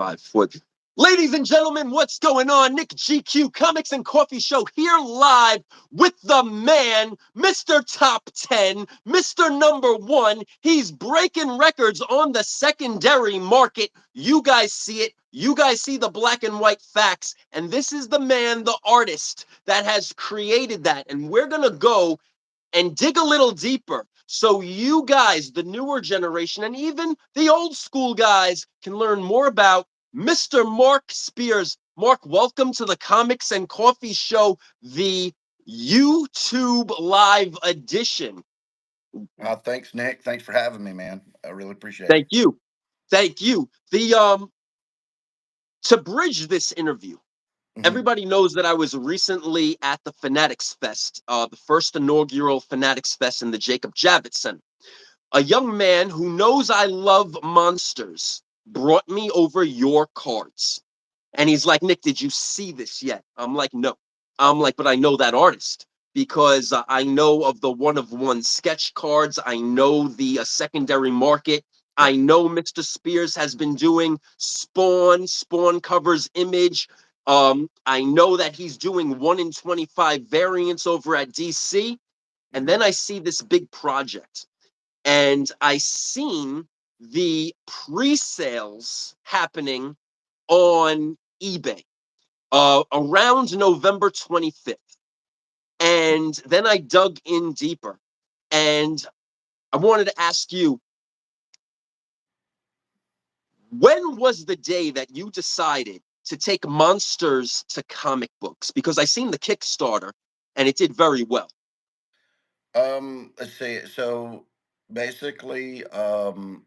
5 foot. Ladies and gentlemen, what's going on? Nick GQ Comics and Coffee Show here live with the man, Mr. Top 10, Mr. Number One. He's breaking records on the secondary market. You guys see it. You guys see the black and white facts. And this is the man, the artist that has created that. And we're going to go and dig a little deeper so you guys, the newer generation, and even the old school guys can learn more about Mr. Mark Spears. Mark, welcome to the Comics and Coffee Show, the YouTube live edition. Thanks, Nick. Thanks for having me, man. I really appreciate it. Thank you. Thank you. To bridge this interview, everybody knows that I was recently at the Fanatics Fest, the first inaugural Fanatics Fest in the Jacob Javits Center. A young man who knows I love monsters brought me over your cards. And he's like, Nick, did you see this yet? I'm like, no. I'm like, but I know that artist because I know of the one-of-one sketch cards. I know the secondary market. I know Mr. Spears has been doing Spawn covers Image. I know that he's doing 1 in 25 variants over at DC. And then I see this big project. And I seen the pre-sales happening on eBay around November 25th. And then I dug in deeper. And I wanted to ask you, when was the day that you decided to take monsters to comic books? Because I seen the Kickstarter and it did very well. Let's see. So basically, okay,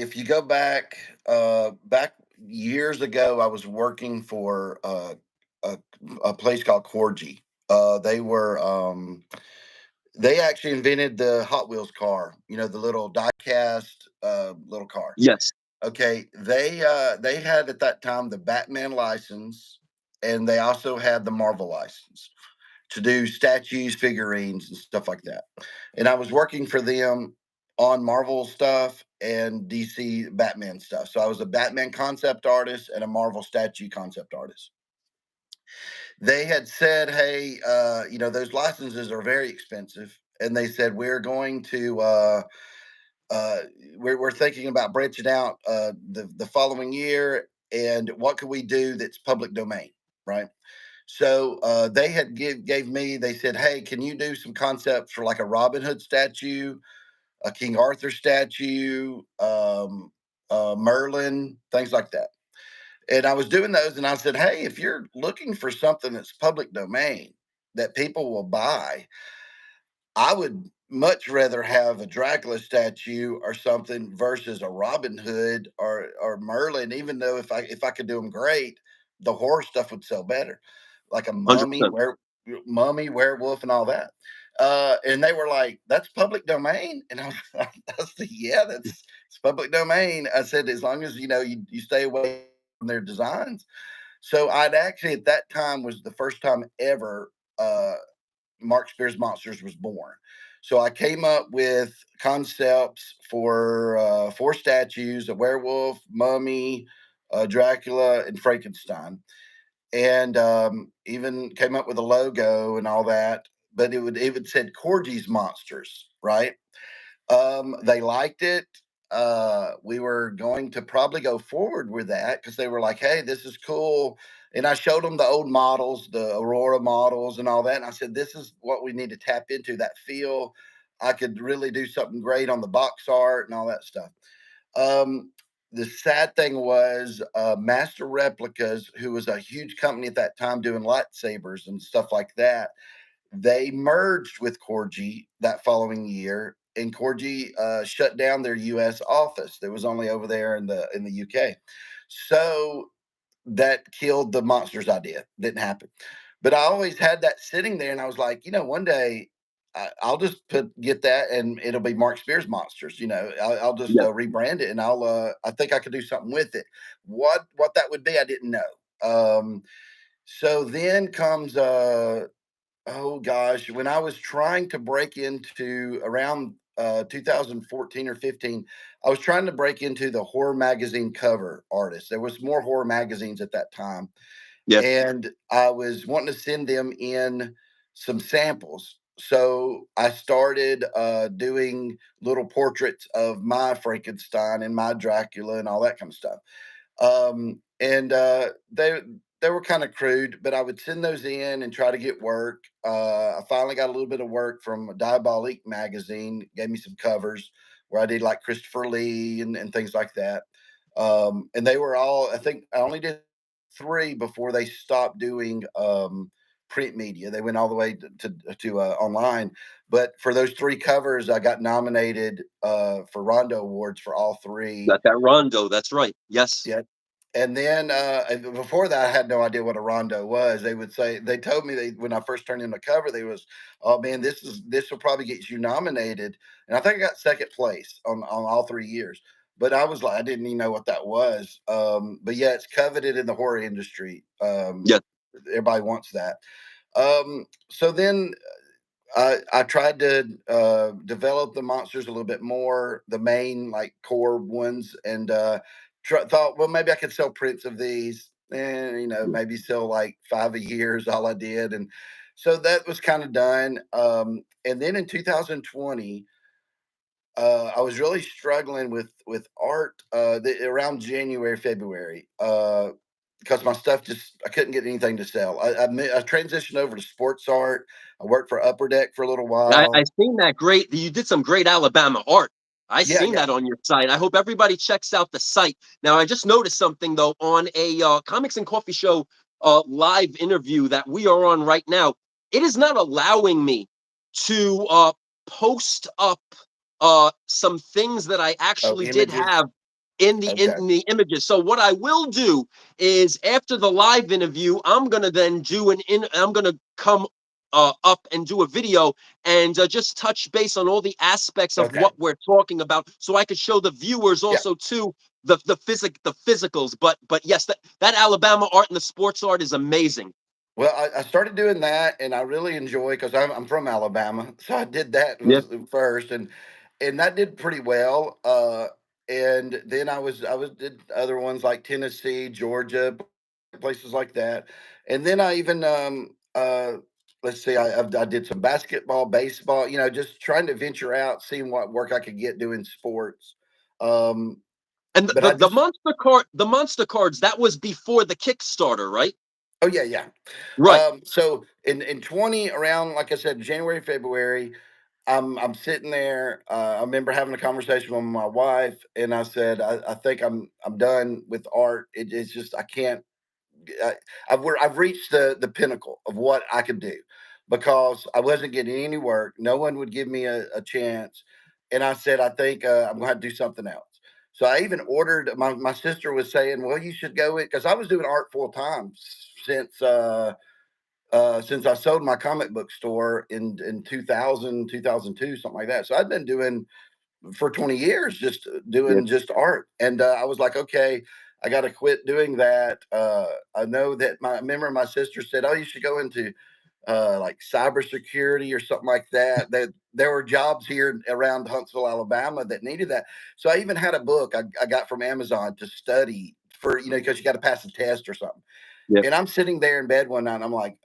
if you go back years ago, I was working for a, a place called Corgi. They actually invented the Hot Wheels car, the little die-cast little car. Yes. Okay, they had at that time the Batman license, and they also had the Marvel license to do statues, figurines, and stuff like that. And I was working for them on Marvel stuff and DC Batman stuff. So I was a Batman concept artist and a Marvel statue concept artist. They had said, "Hey, those licenses are very expensive," and they said, "We're going to." We're thinking about branching out the following year, and what can we do that's public domain, right? So they had gave me. They said, "Hey, can you do some concepts for like a Robin Hood statue, a King Arthur statue, Merlin, things like that?" And I was doing those, and I said, "Hey, if you're looking for something that's public domain that people will buy, I would much rather have a Dracula statue or something versus a Robin Hood or Merlin. Even though if I could do them great, the horror stuff would sell better, like a mummy, 100%. werewolf, and all that." And they were like, "That's public domain," and I said, "Yeah, it's public domain." I said, "As long as you stay away from their designs." So I'd actually at that time was the first time ever. Mark Spears Monsters was born. So I came up with concepts for 4 statues: a werewolf, mummy, Dracula, and Frankenstein, and even came up with a logo and all that. But it said Corgi's Monsters, right? They liked it. We were going to probably go forward with that because they were like, "Hey, this is cool." And I showed them the old models, the Aurora models and all that. And I said, "This is what we need to tap into, that feel. I could really do something great on the box art and all that stuff." Um, the sad thing was Master Replicas, who was a huge company at that time doing lightsabers and stuff like that, they merged with Corgi that following year, and Corgi shut down their U.S. office. That was only over there in the U.K. So that killed the monsters idea. Didn't happen. But I always had that sitting there, and I was like, one day I'll just get that, and it'll be Mark Spears Monsters. I'll just Yeah. rebrand it, and I think I could do something with it. What that would be, I didn't know. So then comes oh gosh, when I was trying to break into around 2014 or 15, I was trying to break into the horror magazine cover artist. There was more horror magazines at that time, Yes. and I was wanting to send them in some samples. So I started doing little portraits of my Frankenstein and my Dracula and all that kind of stuff. And they were kind of crude, but I would send those in and try to get work. I finally got a little bit of work from Diabolique magazine, gave me some covers where I did like Christopher Lee and things like that. And they were all, I think I only did three before they stopped doing print media. They went all the way to online. But for those three covers, I got nominated for Rondo Awards for all three. Got that rondo. That's right. Yes. Yeah. And then before that, I had no idea what a rondo was. They would say they told me when I first turned in the cover, they was, oh man, this will probably get you nominated. And I think I got second place on all 3 years. But I was like, I didn't even know what that was. But yeah, it's coveted in the horror industry. Yes. Everybody wants that. So then I tried to develop the monsters a little bit more, the main like core ones, and thought, well, maybe I could sell prints of these, and Yeah. maybe sell like 5 a year is all I did, and so that was kind of done. And then in 2020, I was really struggling with art around January, February. Because my stuff just I couldn't get anything to sell. I transitioned over to sports art. I worked for Upper Deck for a little I while. seen that great. You did some great Alabama art. I Yeah, seen yeah. that on your site. I hope everybody checks out the site. Now, I just noticed something though on a Comics and Coffee Show live interview that we are on right now. It is not allowing me to post up some things that I Oh, actually did images. have in the Okay. images. So what I will do is after the live interview, I'm gonna then do I'm gonna come up and do a video and just touch base on all the aspects of Okay. what we're talking about, so I could show the viewers Yeah. also too the physicals. But yes, that Alabama art and the sports art is amazing. Well, I started doing that, and I really enjoy because I'm from Alabama, so I did that Yeah, was first, and that did pretty well. And then I was did other ones like Tennessee, Georgia, places like that, and then I even let's see, I did some basketball, baseball, just trying to venture out, seeing what work I could get doing sports. Um, and but I just the monster cards, that was before the Kickstarter, right? Oh yeah, yeah. Right. So in 20 around, like I said, January, February, I'm sitting there. I remember having a conversation with my wife, and I said, I think I'm done with art. It's just I can't. I, I've reached the pinnacle of what I could do because I wasn't getting any work. No one would give me a chance, and I said, I think I'm going to do something else. So I even ordered. My sister was saying, well, you should go in because I was doing art full time since I sold my comic book store in 2000, 2002, something like that. So I've been doing for 20 years, just Yeah. doing just art. And I was like, okay, I got to quit doing that. I know that I remember my sister said, oh, you should go into like cybersecurity or something like that. That there were jobs here around Huntsville, Alabama that needed that. So I even had a book I got from Amazon to study for, because you got to pass a test or something. Yeah. And I'm sitting there in bed one night and I'm like,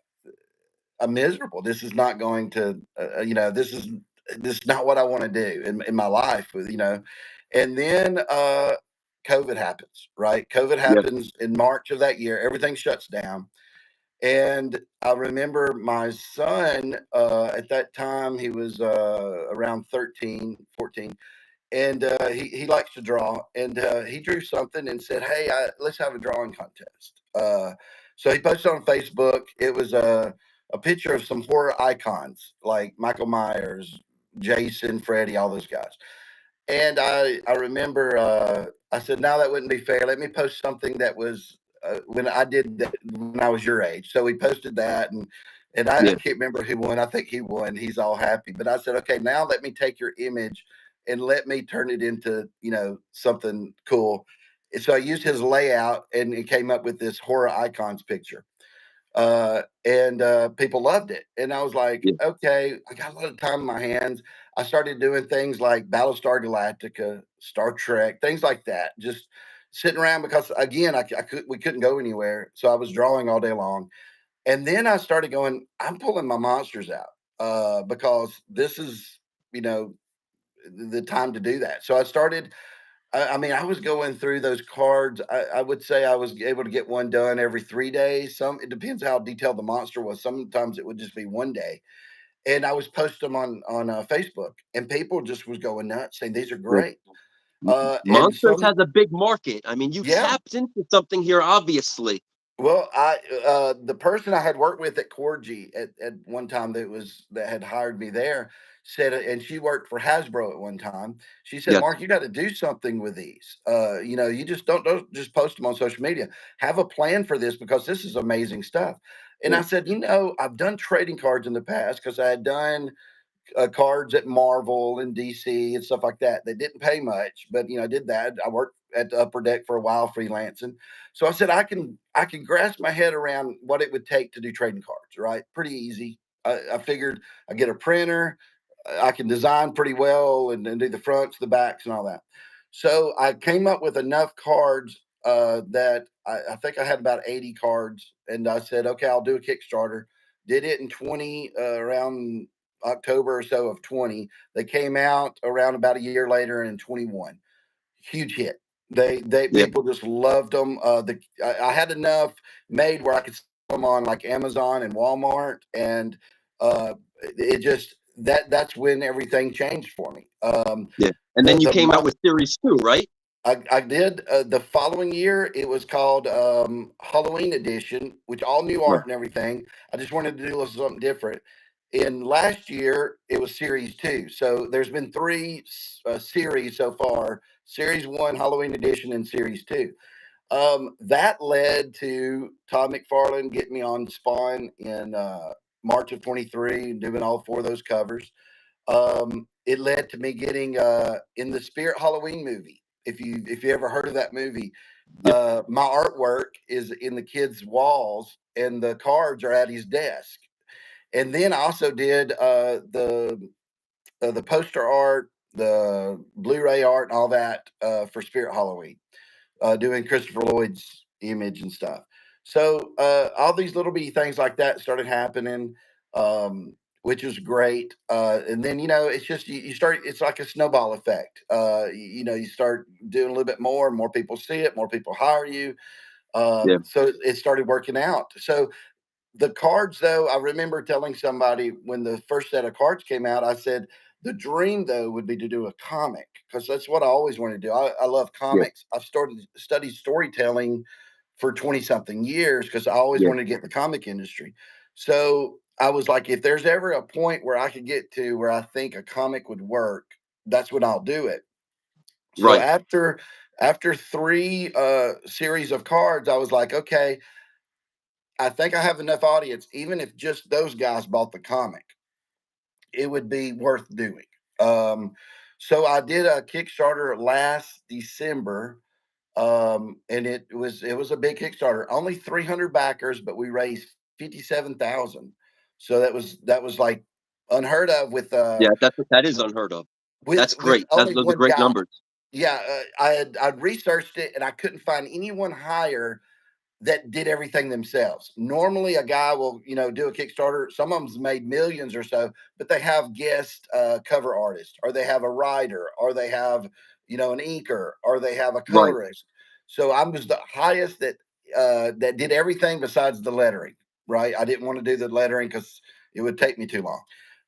I'm miserable. This is not going to, this is not what I want to do in my life. And then COVID happens. Right, COVID Yeah. happens in March of that year. Everything shuts down, and I remember my son at that time. He was around 13, 14, and he likes to draw, and he drew something and said, "Hey, let's have a drawing contest." So he posted on Facebook. It was a picture of some horror icons like Michael Myers, Jason, Freddy, all those guys. And I remember I said, "No, that wouldn't be fair. Let me post something that was when I did that when I was your age." So we posted that, and I Yeah. can't remember who won. I think he won. He's all happy. But I said, "Okay, now let me take your image and let me turn it into something cool." And so I used his layout, and it came up with this horror icons picture. and people loved it. And I was like, Yeah. okay, I got a lot of time in my hands. I started doing things like Battlestar Galactica, Star Trek, things like that. Just sitting around because again, we couldn't go anywhere, so I was drawing all day long. And then I started going, I'm pulling my monsters out because this is, you know, the time to do that. So I started I mean, I was going through those cards. I would say I was able to get one done every 3 days. Some it depends how detailed the monster was. Sometimes it would just be one day, and I was posting them on Facebook, and people just was going nuts, saying these are Yeah. great. And Monsters some has a big market. I mean, you yeah, tapped into something here, obviously. well, the person I had worked with at Corgi at one time that had hired me there said, and she worked for Hasbro at one time. She said, Yes. "Mark, you got to do something with these. You know, you just don't just post them on social media. Have a plan for this because this is amazing stuff." And Yeah. I said, "You know, I've done trading cards in the past because I had done cards at Marvel and DC and stuff like that. They didn't pay much, but I did that. I worked at the upper deck for a while freelancing. So I said I can grasp my head around what it would take to do trading cards, right? Pretty easy. I figured I get a printer, I can design pretty well and do the fronts, the backs, and all that. So I came up with enough cards that I think I had about 80 cards, and I said, okay, I'll do a Kickstarter. Did it in 20 around October or so of 20. They came out around about a year later in 21. Huge hit. They Yeah. people just loved them. I had enough made where I could sell them on like Amazon and Walmart, and it just that's when everything changed for me. Yeah. And The then you the came out mo- with series 2, right? I did the following year. It was called Halloween Edition, which all new art Right. and everything. I just wanted to do something different. In last year, it was Series Two. So there's been three series so far: Series One, Halloween Edition, and Series Two. That led to Todd McFarlane getting me on Spawn in March of 23, doing all four of those covers. It led to me getting in the Spirit Halloween movie. If you ever heard of that movie, Yeah. my artwork is in the kid's walls, and the cards are at his desk. And then I also did the poster art, the Blu-ray art, and all that for Spirit Halloween, doing Christopher Lloyd's image and stuff. So all these little bitty things like that started happening, which was great. And then it's just you start. It's like a snowball effect. You start doing a little bit more, and more people see it, more people hire you. Yeah. So it started working out. So the cards, though, I remember telling somebody when the first set of cards came out, I said, the dream, though, would be to do a comic because that's what I always wanted to do. I love Yeah. comics. I've studied storytelling for 20 something years because I always Yeah. wanted to get in the comic industry. So I was like, if there's ever a point where I could get to where I think a comic would work, that's when I'll do it. So Right. after three series of cards, I was like, okay, I think I have enough audience, even if just those guys bought the comic, it would be worth doing. Um, so I did a Kickstarter last December, and it was a big Kickstarter. Only 300 backers, but we raised 57,000. So that was like unheard of Yeah, that is unheard of. with That's great. only Those are one great guy. numbers. Yeah, I'd researched it and I couldn't find anyone higher that did everything themselves. Normally, a guy will, do a Kickstarter. Some of them's made millions or so, but they have guest cover artists, or they have a writer, or they have, an inker, or they have a Right. colorist. So I was the highest that did everything besides the lettering. Right? I didn't want to do the lettering because it would take me too long.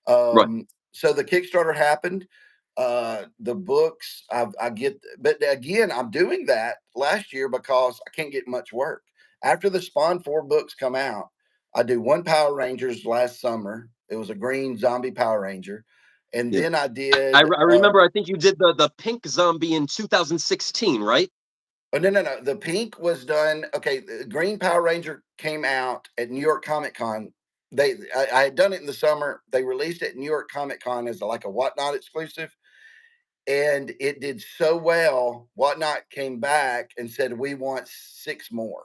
Right. So the Kickstarter happened. The books I get, but again, I'm doing that last year because I can't get much work after the Spawn 4 books come out. I do one Power Rangers last summer. It was a green zombie Power Ranger. And Yeah. then I I did, re I remember, I think you did the pink zombie in 2016, right? oh, no, no, no. The pink was done. Okay. The green Power Ranger came out at New York Comic Con. I had done it in the summer. They released it at New York Comic Con as like a Whatnot exclusive. And it did so well. Whatnot came back and said, we want six more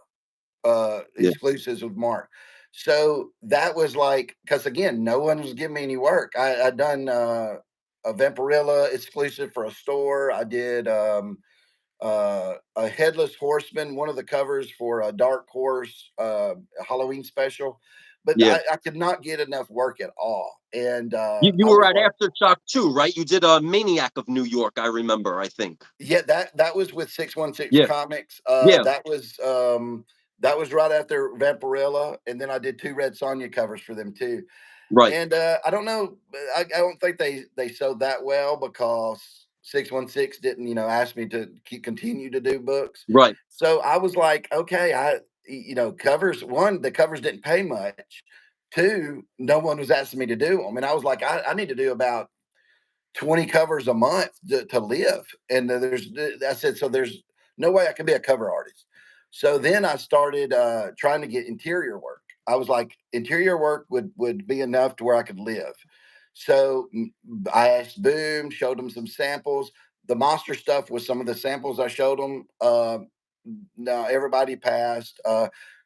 Yeah. exclusives with Mark. So that was like, because again, no one was giving me any work. I done a Vampirilla exclusive for a store. I did a headless horseman, one of the covers for a Dark Horse Halloween special, but Yeah. I could not get enough work at all. And You I were was at like, Aftershock too, right? You did a Maniac of New York, I remember, I think. yeah, that was with 616 Yeah. Comics. Yeah. That was right after Vampirilla, and then I did two Red Sonja covers for them too. Right. And I don't know, I don't think they sold that well because 616 didn't, ask me to continue to do books. Right. So I was like, okay, covers. One, the covers didn't pay much. Two, no one was asking me to do them, and I was like, I need to do about 20 covers a month to live. And I said, so there's no way I can be a cover artist. So then I started trying to get interior work. I was like, interior work would be enough to where I could live. So I asked Boom, showed them some samples. The monster stuff was some of the samples I showed them. No, everybody passed.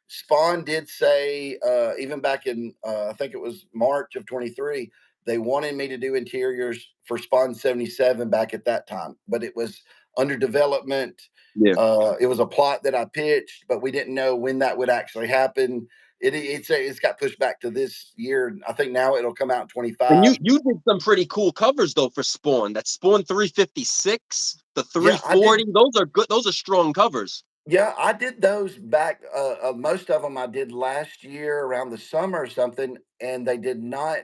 Spawn did say, even back in, I think it was March of 23, they wanted me to do interiors for Spawn 77 back at that time, but it was under development. Yeah. It was a plot that I pitched, but we didn't know when that would actually happen. It's got pushed back to this year. I think now it'll come out in And 25. you did some pretty cool covers though for Spawn. That Spawn 356, the Yeah, I did. 340. Those are good. Those are strong covers. Yeah, I did those back. Most of them I did last year around the summer or something, and they did not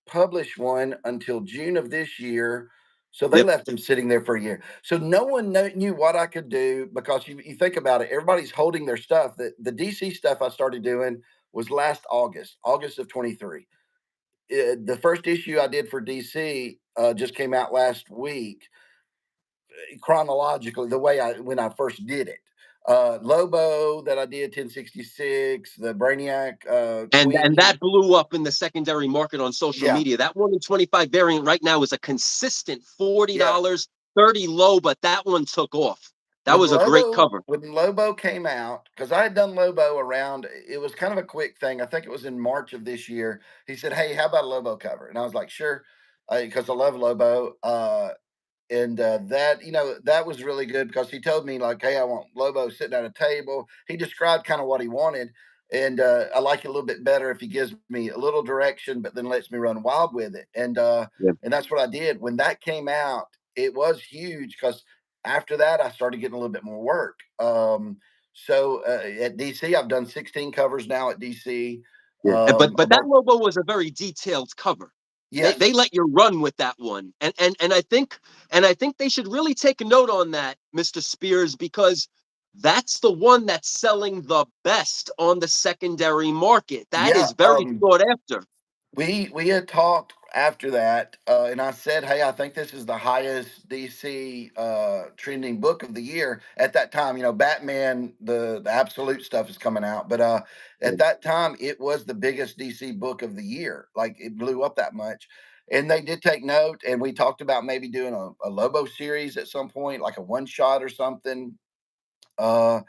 publish one until June of this year. So they Yep. left them sitting there for a year. So no one knew what I could do because you think about it, everybody's holding their stuff. The DC stuff I started doing was last August, August of 23. The first issue I did for DC just came out last week, chronologically, the way when I first did it. Lobo that I did 1066, the Brainiac And Queen. that blew up in the secondary market on social Yeah, media. That 1 in 25 variant right now is a consistent yeah. $40, 30 low, but that one took off. That was a great cover. When Lobo came out, because I had done Lobo around, it was kind of a quick thing. I think it was in March of this year. He said, "Hey, how about a Lobo cover?" And I was like, "Sure," because I love Lobo. And that, that was really good because he told me like, "Hey, I want Lobo sitting at a table." He described kind of what he wanted, and I like it a little bit better if he gives me a little direction, but then lets me run wild with it. Yeah. And that's what I did when that came out. It was huge because after that I started getting a little bit more work. At DC, I've done 16 covers now at DC. Yeah. But that About logo was a very detailed cover. They Yes, let you run with that one. And I think they should really take a note on that, Mr. Spears, because that's the one that's selling the best on the secondary market. That yeah. is very sought after. We had talked after that, and I said, "Hey, I think this is the highest DC trending book of the year." At that time, Batman, the absolute stuff is coming out, but at that time, it was the biggest DC book of the year. Like it blew up that much, and they did take note. And we talked about maybe doing a Lobo series at some point, like a one shot or something. Uh,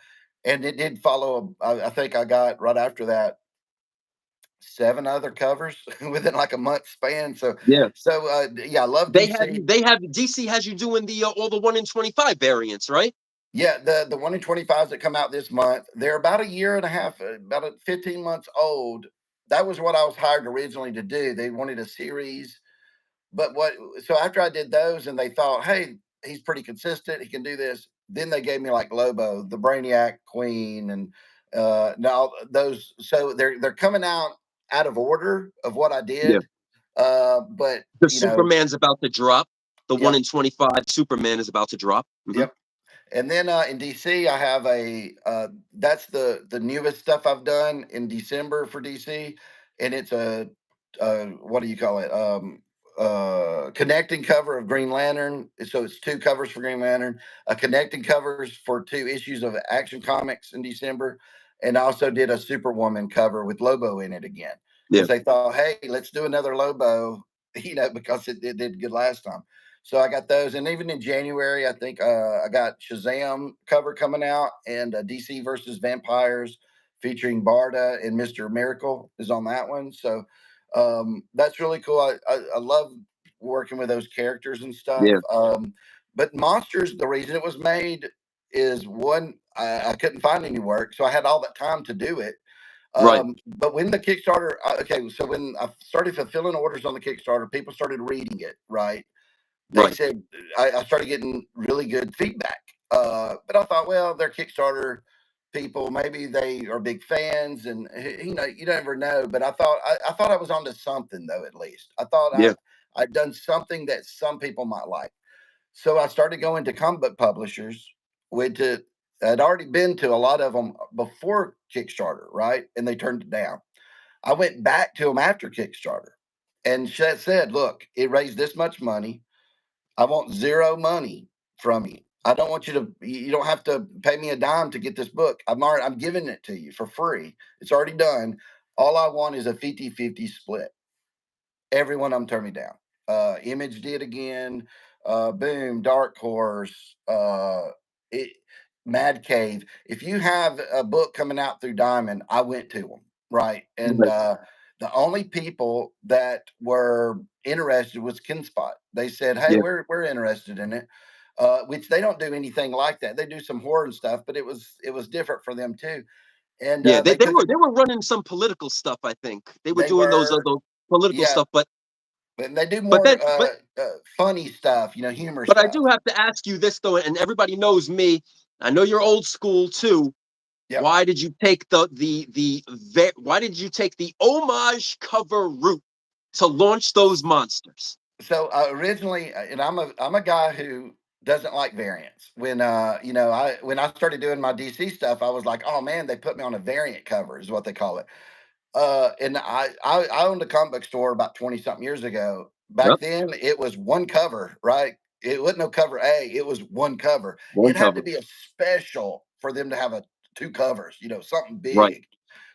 and it did follow. I think I got right after that 7 other covers within like a month span. So Yeah. yeah, I love They have DC. you they have DC has you doing the all the 1 in 25 variants, right? Yeah, the 1 in 25s that come out this month, they're about a year and a half, about 15 months old. That was what I was hired originally to do. They wanted a series. But what so after I did those and they thought, "Hey, he's pretty consistent, he can do this." Then they gave me like Lobo, the Brainiac Queen, and now those, so they're coming out of order of what I Yeah. did. But The Superman's about to drop. The 1 yep, in 25 Superman is about to drop. yep. And then in DC, I have that's the newest stuff I've done in December for DC, and it's a what do you call it? Connecting cover of Green Lantern. So it's two covers for Green Lantern, a connecting covers for two issues of Action Comics in December, and I also did a Superwoman cover with Lobo in it again Yeah. because they thought, hey, let's do another Lobo, because it did good last time. So I got those, and even in January, I think I got Shazam cover coming out and DC versus Vampires featuring Barda and Mr. Miracle is on that one. So that's really cool. I love working with those characters and stuff. Yeah. But Monsters, the reason it was made is one, I couldn't find any work, so I had all that time to do it. Right. But when the Kickstarter, okay, so when I started fulfilling orders on the Kickstarter, people started reading it, right? They Right. said I started getting really good feedback. But I thought, well, they're Kickstarter people. Maybe they are big fans, and you never know. But I thought I was onto something though. At least I thought Yeah. I'd done something that some people might like. So I started going to comic book publishers. Went to I'd already been to a lot of them before Kickstarter, right? And they turned it down. I went back to them after Kickstarter and said, look, it raised this much money. I want zero money from you. I don't want you don't have to pay me a dime to get this book. I'm giving it to you for free. It's already done. All I want is a 50-50 split. Every one of them turned me down. Image did again. Boom, Dark Horse, it, Mad Cave. If you have a book coming out through Diamond, I went to them, right? And Right. the only people that were interested was Keenspot. They said, "Hey, Yeah. we're interested in it," which they don't do anything like that. They do some horror and stuff, but it was different for them too. And Yeah. They, they they took were a they were running some political stuff. I think they were they doing were those political yeah, stuff. but they do But then more funny stuff, humor but I stuff. do have to ask you this though, and everybody knows me. I know you're old school too. Yep. Why did you take why did you take the homage cover route to launch those monsters? So originally, and I'm a guy who doesn't like variants. When I started doing my DC stuff, I was like, oh man, they put me on a variant cover, is what they call it. And I owned a comic book store about 20 something years ago. Back Yep. then, it was one cover, right? It wasn't no cover A, it was one cover. One It had to cover. be a special for them to have two covers, something Right. big.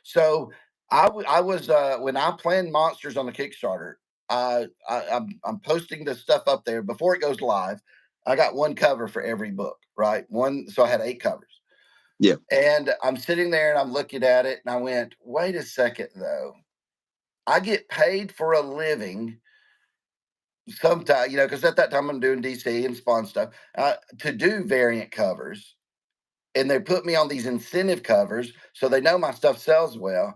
So I was when I planned monsters on the Kickstarter, I'm posting the stuff up there before it goes live. I got one cover for every book, right? One, so I had 8 covers. Yeah. And I'm sitting there and I'm looking at it and I went, wait a second though. I get paid for a living sometimes, because at that time I'm doing DC and Spawn stuff to do variant covers. And they put me on these incentive covers so they know my stuff sells well.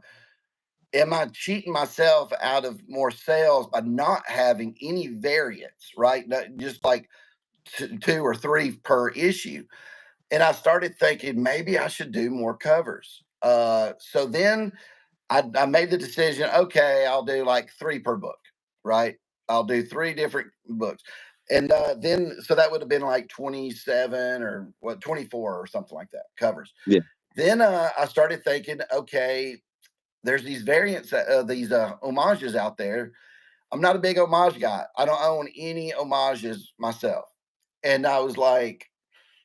Am I cheating myself out of more sales by not having any variants, right? Just like two or three per issue. And I started thinking maybe I should do more covers. So then I made the decision, okay, I'll do like 3 per book, right? I'll do 3 different books. And then, so that would have been like 27 or 24 or something like that covers. Yeah. Then I started thinking, okay, there's these variants, these homages out there. I'm not a big homage guy. I don't own any homages myself. And I was like,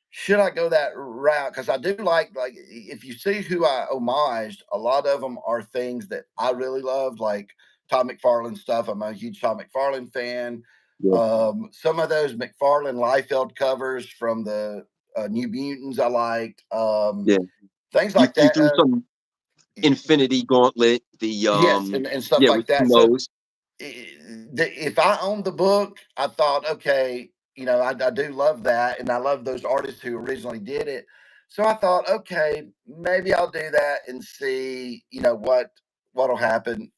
should I go that route? Because I do like if you see who I homaged, a lot of them are things that I really love, like Todd McFarlane stuff. I'm a huge Todd McFarlane fan. Yeah. Some of those McFarlane Liefeld covers from the New Mutants I liked. Yeah. Things You like you that. threw some Infinity Gauntlet, the Yes, and stuff yeah, like with two that. So nose. if I owned the book, I thought, okay, I do love that, and I love those artists who originally did it. So I thought, okay, maybe I'll do that and see, what'll happen.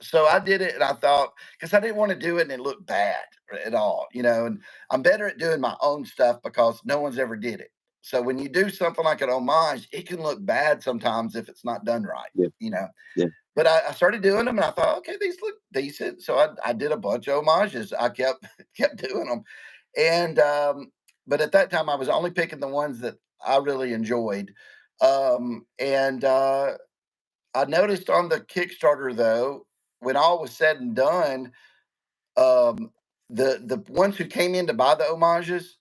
So I did it, and I thought because I didn't want to do it and it looked bad at all, And I'm better at doing my own stuff because no one's ever did it. So when you do something like an homage, it can look bad sometimes if it's not done right, Yeah. you know. Yeah. But I started doing them, and I thought, okay, these look decent. So I did a bunch of homages. I kept kept doing them, and but at that time, I was only picking the ones that I really enjoyed. And I noticed on the Kickstarter though, when all was said and done, um, the ones who came in to buy the homages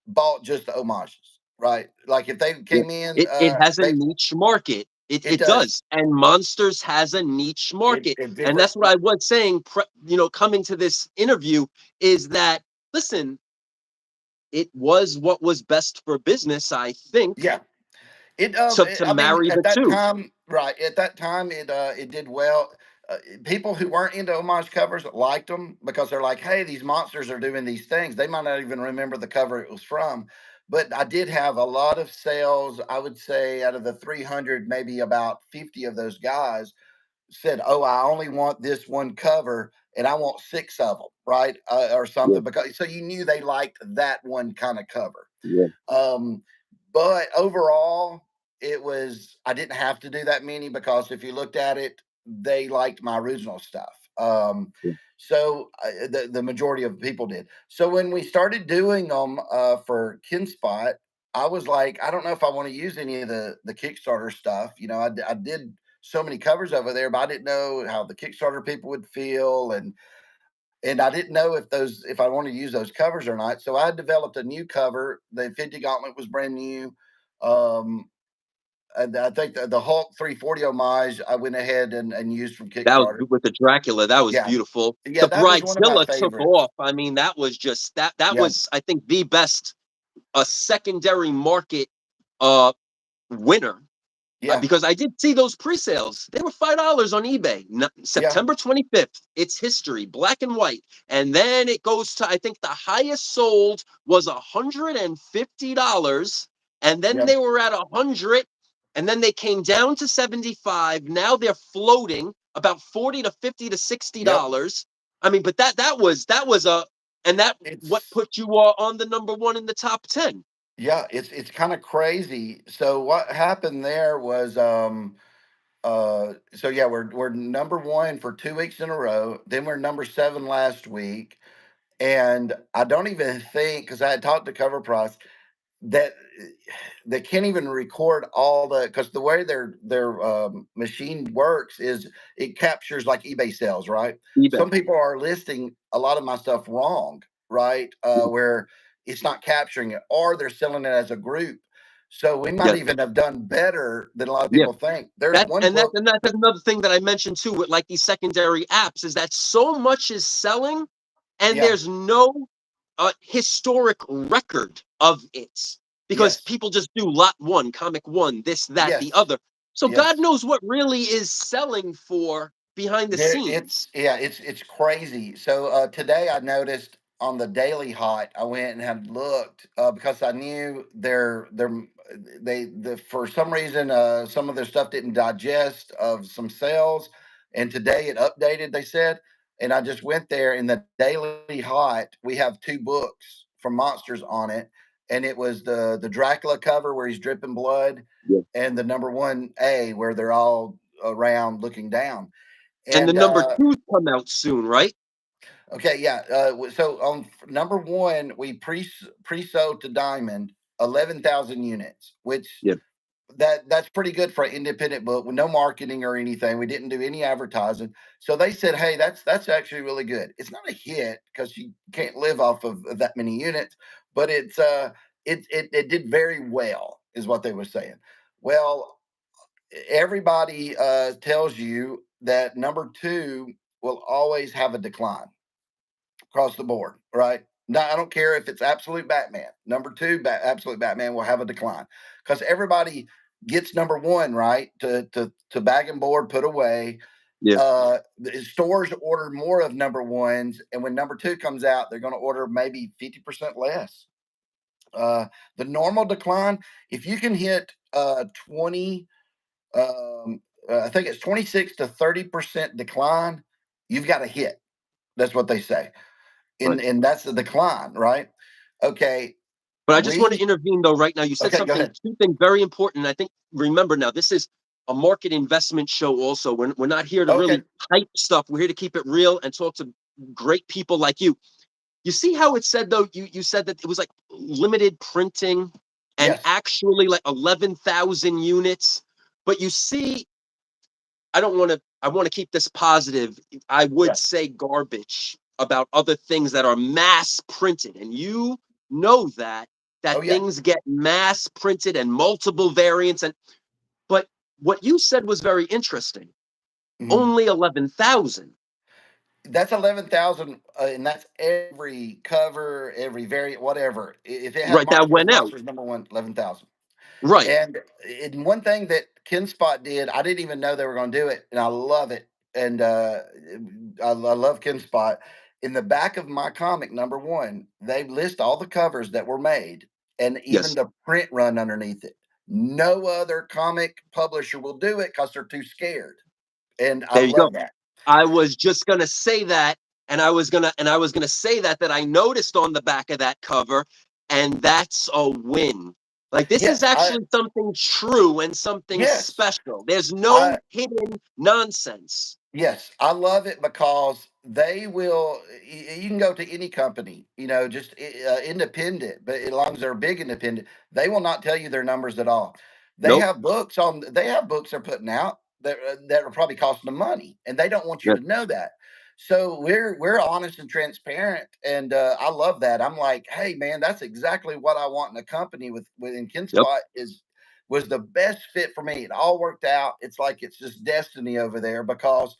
bought just the homages, right? Like if they Yeah. came in, It has a they niche market. it It does does. And Monsters has a niche market. it And different. that's what I was saying, coming to this interview is that, listen, it was what was best for business, I think. Yeah, So to I mean, marry at the that two. time, right? At that time, it did well. People who weren't into homage covers liked them because they're like, "Hey, these monsters are doing these things." They might not even remember the cover it was from, but I did have a lot of sales. I would say out of the 300, maybe about 50 of those guys said, "Oh, I only want this one cover, and I want six of them, right, or Yeah, something." Because so you knew they liked that one kind of cover. yeah, Um, but overall, it was I didn't have to do that many because if you looked at it, they liked my original stuff. yeah. So the majority of people did. So when we started doing them for Kinspot, I was like, I don't know if I want to use any of the Kickstarter stuff. You know, I did so many covers over there, but I didn't know how the Kickstarter people would feel, and I didn't know if I wanted to use those covers or not. So I developed a new cover. The 50 Gauntlet was brand new. Um, and I think the Hulk 340 homage I went ahead and used from That was Kickstarter. with the Dracula, that was Yeah, beautiful. yeah, The that was one of my Bridezilla took favorites. off. I mean, that was just that Yeah, was, I think, the best, secondary market, uh, winner, yeah, because I did see those pre-sales. They were $5 on eBay. yeah, September 25th. It's history, black and white. And then it goes to, I think the highest sold was $150. And then yeah, they were at 100. And then they came down to 75. Now they're floating about 40 to 50 to yep. $60. I mean, but that was a, and that what It's put you, on the number one in the top 10. yeah, it's kind of crazy. So what happened there was so yeah, we're number one for 2 weeks in a row. Then we're number seven last week. And I don't even think because I had talked to Cover Price that they can't even record all the because the way their machine works is it captures like eBay sales, right? eBay. Some people are listing a lot of my stuff wrong, right? Yeah. Where it's not capturing it, or they're selling it as a group. So we might Yeah. even have done better than a lot of Yeah. people think. There's That one and that book, and that's another thing that I mentioned too with like these secondary apps is that so much is selling and yeah, there's no, historic record of it because yes, people just do lot one, comic one, this, that, the yes, other. So God yes. knows what really is selling for behind the There, it's scenes. yeah, it's crazy. So today I noticed on the Daily Hot, I went and had looked because I knew they for some reason some of their stuff didn't digest of some sales, and today it updated. They said, and I just went there in the Daily Hot. We have two books from Monsters on it, and it was the Dracula cover where he's dripping blood, Yeah. and the number one A where they're all around looking down And the and number twos come out soon, right? okay, yeah. So on number one, we pre-sold to Diamond 11,000 units, which Yeah. that's pretty good for an independent book with no marketing or anything. We didn't do any advertising, so they said, "Hey, that's actually really good." It's not a hit because you can't live off of that many units, but it did very well, is what they were saying. Well, everybody tells you that number two will always have a decline across the board, right? No, I don't care if it's absolute Batman. Number two, absolute Batman will have a decline because everybody gets number one right to bag and board, put away. Yeah. The stores order more of number ones, and when number two comes out, they're going to order maybe 50% less. Uh, the normal decline, if you can hit 20, I think it's 26 to 30% decline, you've got a hit. That's what they say, Right. and that's the decline, right? Okay, But I just want to we intervene though right now. You said okay. Go something, ahead. two things very important. I think remember now, this is a market investment show also. We're not here to Okay. really hype stuff. We're here to keep it real and talk to great people like you. You see how it said though, you said that it was like limited printing and Yes. actually like 11,000 units. But you see, I want to keep this positive. I would Yeah. say garbage about other things that are mass printed. And you know that Oh yeah. things get mass printed and multiple variants and but what you said was very interesting. Mhm. Only 11,000. That's 11,000, and that's every cover, every variant, whatever. If it has Right, that monsters, went out. monsters number one, 11,000. Right. And one thing that Kenspot did, I didn't even know they were going to do it, and I love it. And I love Kenspot. In the back of my comic number one, they list all the covers that were made and even Yes. the print run underneath it. No other comic publisher will do it because they're too scared, and I There you go. love that. I was just gonna say that, and I was gonna say that I noticed on the back of that cover, and that's a win. Like this is Yes, I actually something true and something yes, special. There's I no hidden nonsense. yes, I love it because they will. You can go to any company, just independent, but as long as they're big independent, they will not tell you their numbers at all. They Nope. have books on. They have books they're putting out that are probably costing them money, and they don't want you Yeah. to know that. So we're honest and transparent, and I love that. I'm like, hey man, that's exactly what I want in a company within Yep. Kinspot is was the best fit for me. It all worked out. It's like it's just destiny over there because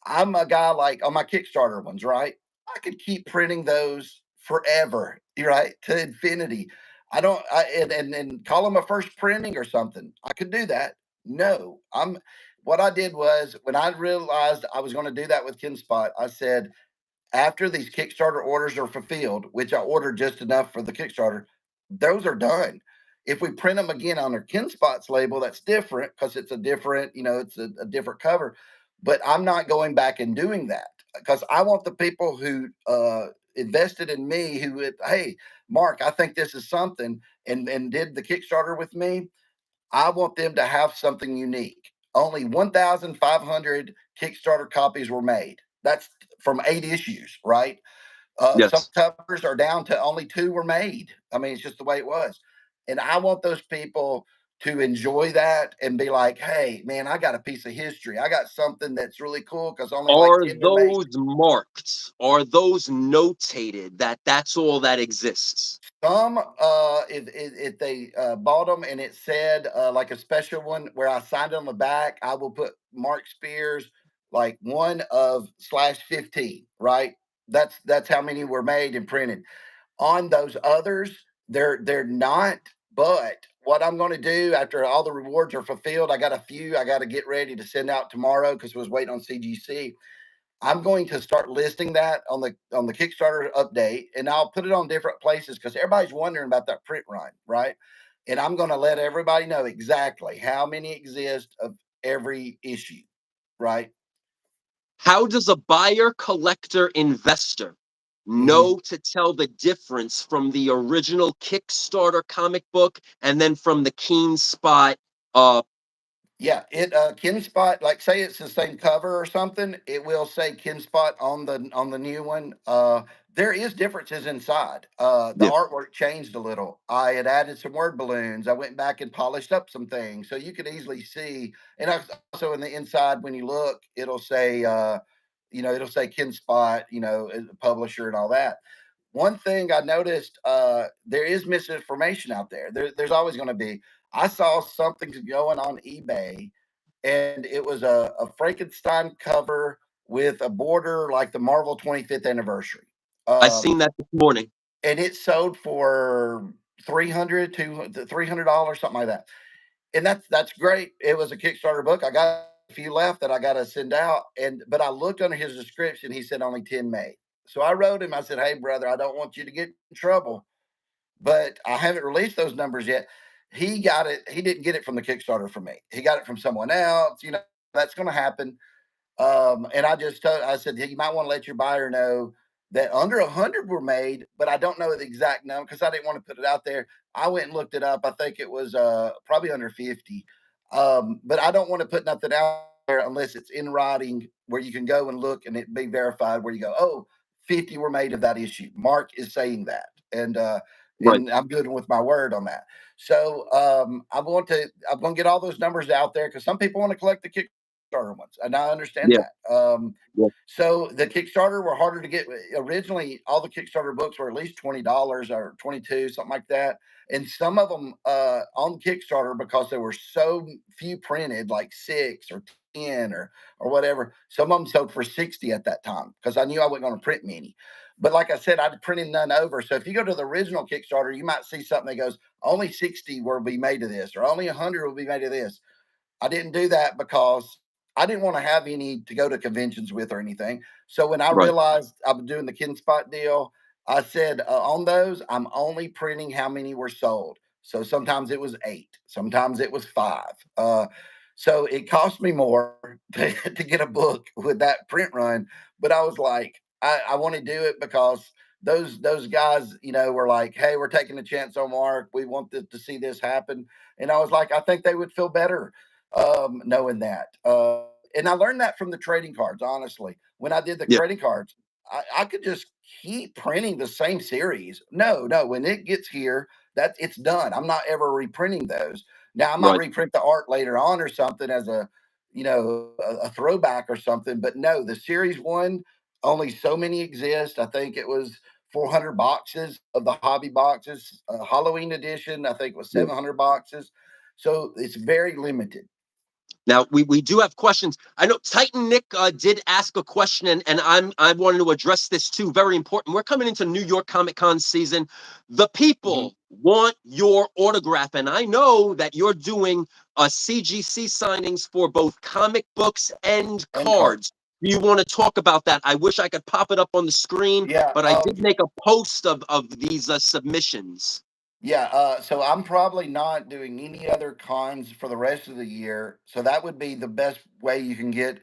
I'm a guy like on my Kickstarter ones, right? I could keep printing those forever, right? To infinity. I don't I and call them a first printing or something. I could do that. No. I'm what I did was when I realized I was going to do that with Kinspot, I said, after these Kickstarter orders are fulfilled, which I ordered just enough for the Kickstarter, those are done. If we print them again on their Kinspots label, that's different because it's a different, it's a different cover. But I'm not going back and doing that because I want the people who invested in me, hey, Mark, I think this is something, and did the Kickstarter with me. I want them to have something unique. Only 1,500 Kickstarter copies were made. That's from 8 issues, right? Some Yes. covers are down to only two were made. I mean, it's just the way it was. And I want those people to enjoy that and be like, hey, man, I got a piece of history. I got something that's really cool because only like Are 10 were made. those marked? Are those notated that that's all that exists? If they bought them and it said like a special one where I signed on the back, I will put Mark Spears like one of slash 15, right? That's how many were made and printed. On those others, they're not. But what I'm going to do after all the rewards are fulfilled, I got a few I got to get ready to send out tomorrow because I was waiting on CGC. I'm going to start listing that on the Kickstarter update, and I'll put it on different places because everybody's wondering about that print run, right? And I'm going to let everybody know exactly how many exist of every issue, right? How does a buyer, collector, investor Hmm. know to tell the difference from the original Kickstarter comic book and then from the Keen Spot? Yeah, it Kinspot, like say it's the same cover or something, it will say Kinspot on the new one. There is differences inside. The Yeah. artwork changed a little. I had added some word balloons. I went back and polished up some things so you could easily see. And also in the inside, when you look, it'll say Kinspot, publisher and all that. One thing I noticed, there is misinformation out there. There's always going to be. I saw something going on eBay, and it was a Frankenstein cover with a border like the Marvel 25th anniversary. I Um, seen that this morning. and it sold for 300 to $300, something like that. And that's great. It was a Kickstarter book. I got a few left that I got to send out. But I looked under his description. He said only 10 made. So I wrote him. I said, hey, brother, I don't want you to get in trouble, but I haven't released those numbers yet. He got it. He didn't get it from the Kickstarter from me. He got it from someone else. That's going to happen. And I said, hey, you might want to let your buyer know that under 100 were made, but I don't know the exact number because I didn't want to put it out there. I went and looked it up. I think it was probably under 50. But I don't want to put nothing out there unless it's in writing where you can go and look and it be verified where you go, oh, 50 were made of that issue. Mark is saying that. Right. And I'm good with my word on that. So I'm going to get all those numbers out there because some people want to collect the Kickstarter ones, and I understand Yeah. that. Yeah. So the Kickstarter were harder to get. Originally, all the Kickstarter books were at least $20 or 22, something like that. And some of them on Kickstarter because there were so few printed, like 6 or 10 or whatever. Some of them sold for 60 at that time because I knew I wasn't going to print many. But like I said, I printed none over. So if you go to the original Kickstarter, you might see something that goes, only 60 will be made of this, or only 100 will be made of this. I didn't do that because I didn't want to have any to go to conventions with or anything. So when I Right. realized I was doing the keenspot deal, I said on those, I'm only printing how many were sold. So sometimes it was 8, sometimes it was 5. So it cost me more to get a book with that print run, but I was like, I want to do it because those guys, were like, hey, we're taking a chance on Mark. We want to see this happen. And I was like, I think they would feel better knowing that. And I learned that from the trading cards, honestly. When I did the Yeah. trading cards, I could just keep printing the same series. No, no, when it gets here, that it's done. I'm not ever reprinting those. Now I might Right. reprint the art later on or something as a throwback or something. But no, the series one, only so many exist. I think it was 400 boxes of the hobby boxes. Halloween edition, I think it was Yeah. 700 boxes. So it's very limited. Now we do have questions. I know Titan Nick did ask a question, and I wanted to address this too. Very important. We're coming into New York Comic Con season. The Mhm. people want your autograph, and I know that you're doing CGC signings for both comic books and And cards. cards. Do you want to talk about that? I wish I could pop it up on the screen, Yeah. but I did make a post of these submissions. Yeah. So I'm probably not doing any other cons for the rest of the year. So that would be the best way you can get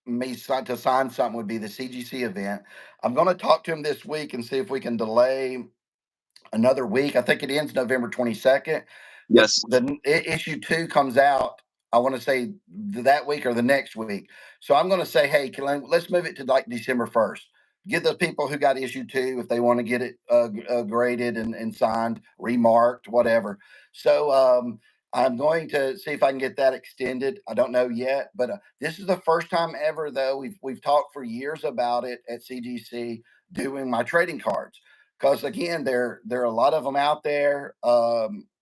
me to sign something would be the CGC event. I'm going to talk to him this week and see if we can delay another week. I think it ends November 22nd. Yes. Issue 2 comes out, I want to say that week or the next week. So I'm going to say, hey, let's move it to like December 1st. Get the people who got issue 2, if they want to get it graded and signed, remarked, whatever. So I'm going to see if I can get that extended. I don't know yet, but this is the first time ever, though. We've talked for years about it at CGC, doing my trading cards, because again, there are a lot of them out there.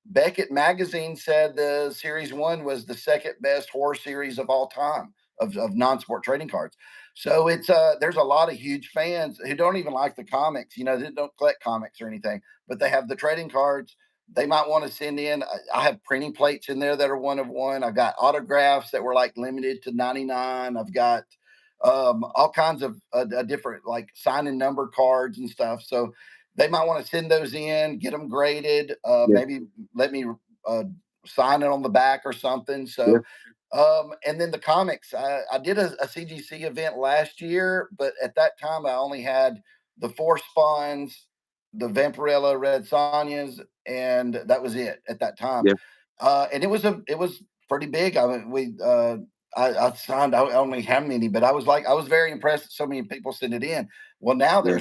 Beckett Magazine said the Series One was the second best horror series of all time of non-sport trading cards. So it's there's a lot of huge fans who don't even like the comics. They don't collect comics or anything, but they have the trading cards. They might want to send in. I have printing plates in there that are one of one. I've got autographs that were like limited to 99. I've got all kinds of different like sign and number cards and stuff. So they might want to send those in, get them graded, Yeah. maybe let me uh, sign it on the back or something. Yeah. So, and then the comics, I did a CGC event last year, but at that time I only had the Four Spawns, the Vampirella Red Sonjas, and that was it at that time. Yeah. And it was pretty big. I mean, I signed, I don't know how many, but I was very impressed that so many people sent it in. Well, now Yeah.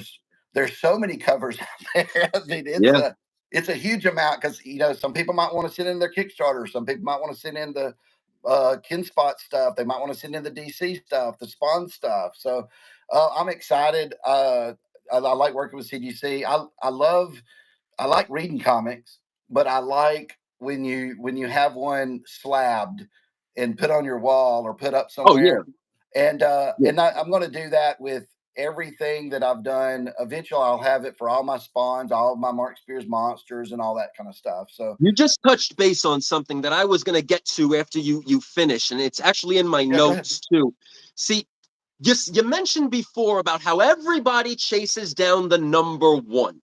there's so many covers out there. I mean, Yeah. it's a huge amount, because some people might want to send in their Kickstarter, some people might want to send in the Kinspot stuff, they might want to send in the DC stuff, the Spawn stuff. So I'm excited. I like working with CGC. I like reading comics, but I like when you have one slabbed and put on your wall or put up Oh yeah. somewhere. And Yeah. I'm going to do that with everything that I've done. Eventually, I'll have it for all my spawns, all of my Mark Spears monsters, and all that kind of stuff. So You just touched base on something that I was going to get to after you finish, and it's actually in my yeah, go ahead. notes too. See, you mentioned before about how everybody chases down the number one,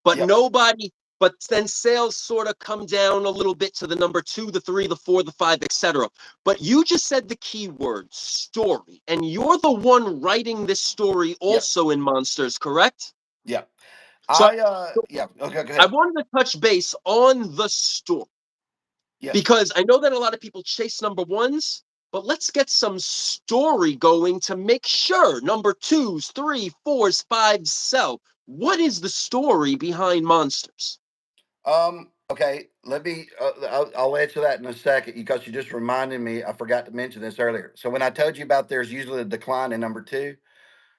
but Yep, nobody. But then sales sort of come down a little bit to the number 2, the 3, the 4, the 5, etc. But you just said the key word story, and you're the one writing this story yep, also in Monsters, correct? yep. So, Yeah. Okay, go I ahead. wanted to touch base on the story, Yes. because I know that a lot of people chase number ones, but let's get some story going to make sure number twos, three, fours, fives sell. What is the story behind Monsters? Okay. Let me. I'll answer that in a second, because you just reminded me. I forgot to mention this earlier. So when I told you about there's usually a decline in number two,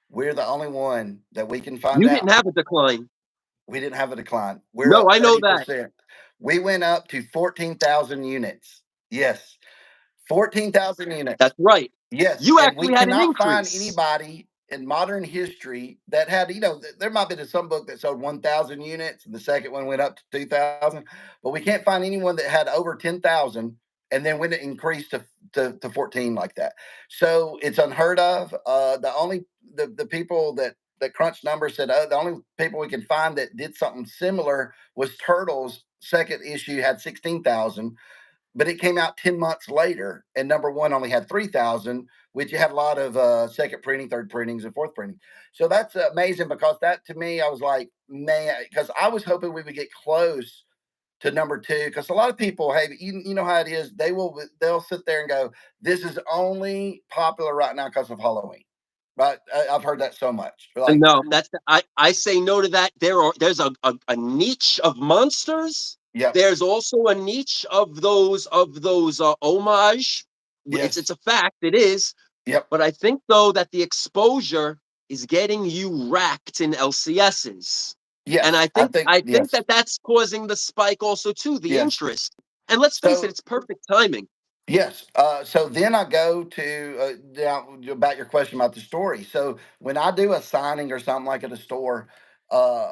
we're the only one that we can find You didn't out. have a decline. We didn't have a decline. We're No, up I know that. 30%. We went up to 14,000 units. Yes, 14,000 units. That's right. Yes, You and we actually had an cannot find increase. anybody. in modern history that had, there might be some book that sold 1,000 units and the second one went up to 2,000, but we can't find anyone that had over 10,000 and then when it increased to 14 like that. So it's unheard of. The people that crunched numbers said the only people we can find that did something similar was Turtles. Second issue had 16,000, but it came out 10 months later, and number one only had 3,000, which you had a lot of second printing, third printings, and fourth printing. So that's amazing because that to me, I was like, man, because I was hoping we would get close to number two. Because a lot of people, hey, you know how it is, they'll sit there and go, this is only popular right now because of Halloween. Right? I've heard that so much. Like, No, I say no to that. There's a niche of monsters. yep, There's also a niche of those homage. It's yes, a fact. It is. yep, But I think though that the exposure is getting you racked in LCSs, and yes. I I think think I think yes, that that's causing the spike also too, the yes. interest. And let's face it, So it's perfect timing. yes. So then I go to now about your question about the story. So when I do a signing or something like at a store, uh,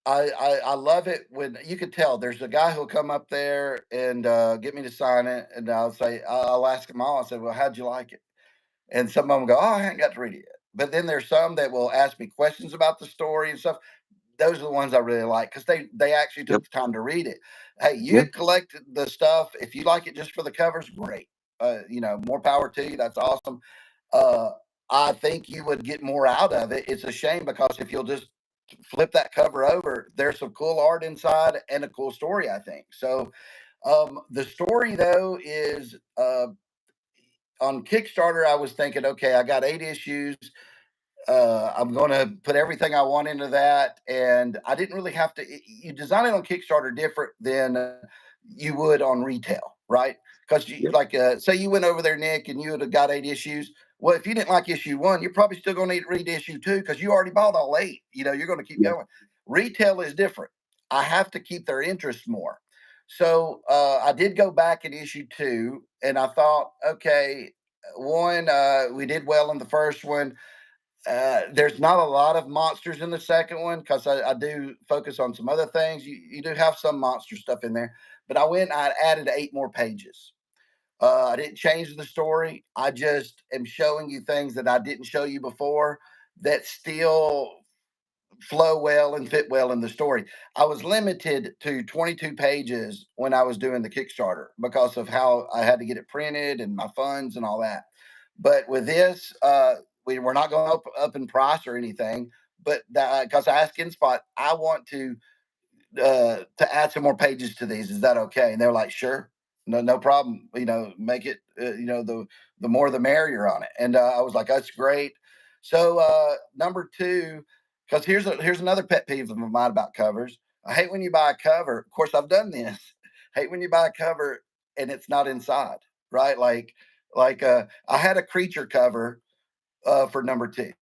I love it when you could tell there's a guy who'll come up there and get me to sign it, and I'll ask him all. I say, well, how'd you like it? And some of them go, oh, I haven't got to read it yet. But then there's some that will ask me questions about the story and stuff. Those are the ones I really like because they actually Yep. took the time to read it. Hey, you Yeah. collect the stuff. If you like it just for the covers, great. More power to you. That's awesome. Uh, I think you would get more out of it. It's a shame because if you'll just flip that cover over, there's some cool art inside and a cool story. I think so. The story though is on Kickstarter. I was thinking, okay, I got 8 issues. I'm going to put everything I want into that. And I didn't really have to, you design it on Kickstarter different than you would on retail, right? Because Yep. say you went over there, Nick, and you would have got 8 issues. Well, if you didn't like issue one, you're probably still going to need to read issue two because you already bought all 8. You're going to keep Yeah. going. Retail is different. I have to keep their interest more. So I did go back in issue two, and I thought, okay, one, we did well in the first one. There's not a lot of monsters in the second one because I do focus on some other things. You do have some monster stuff in there, but I added 8 more pages. I didn't change the story. I just am showing you things that I didn't show you before that still flow well and fit well in the story. I was limited to 22 pages when I was doing the Kickstarter because of how I had to get it printed and my funds and all that. But with this, we're not going up in price or anything. But because I asked Keenspot, I want to add some more pages to these. Is that okay? And they're like, sure, no problem. Make it the more the merrier on it. And I was like, that's great. So number two, because here's another pet peeve of mine about covers. I hate when you buy a cover. Of course, I've done this. Hate when you buy a cover and it's not inside, right? I had a creature cover for number two,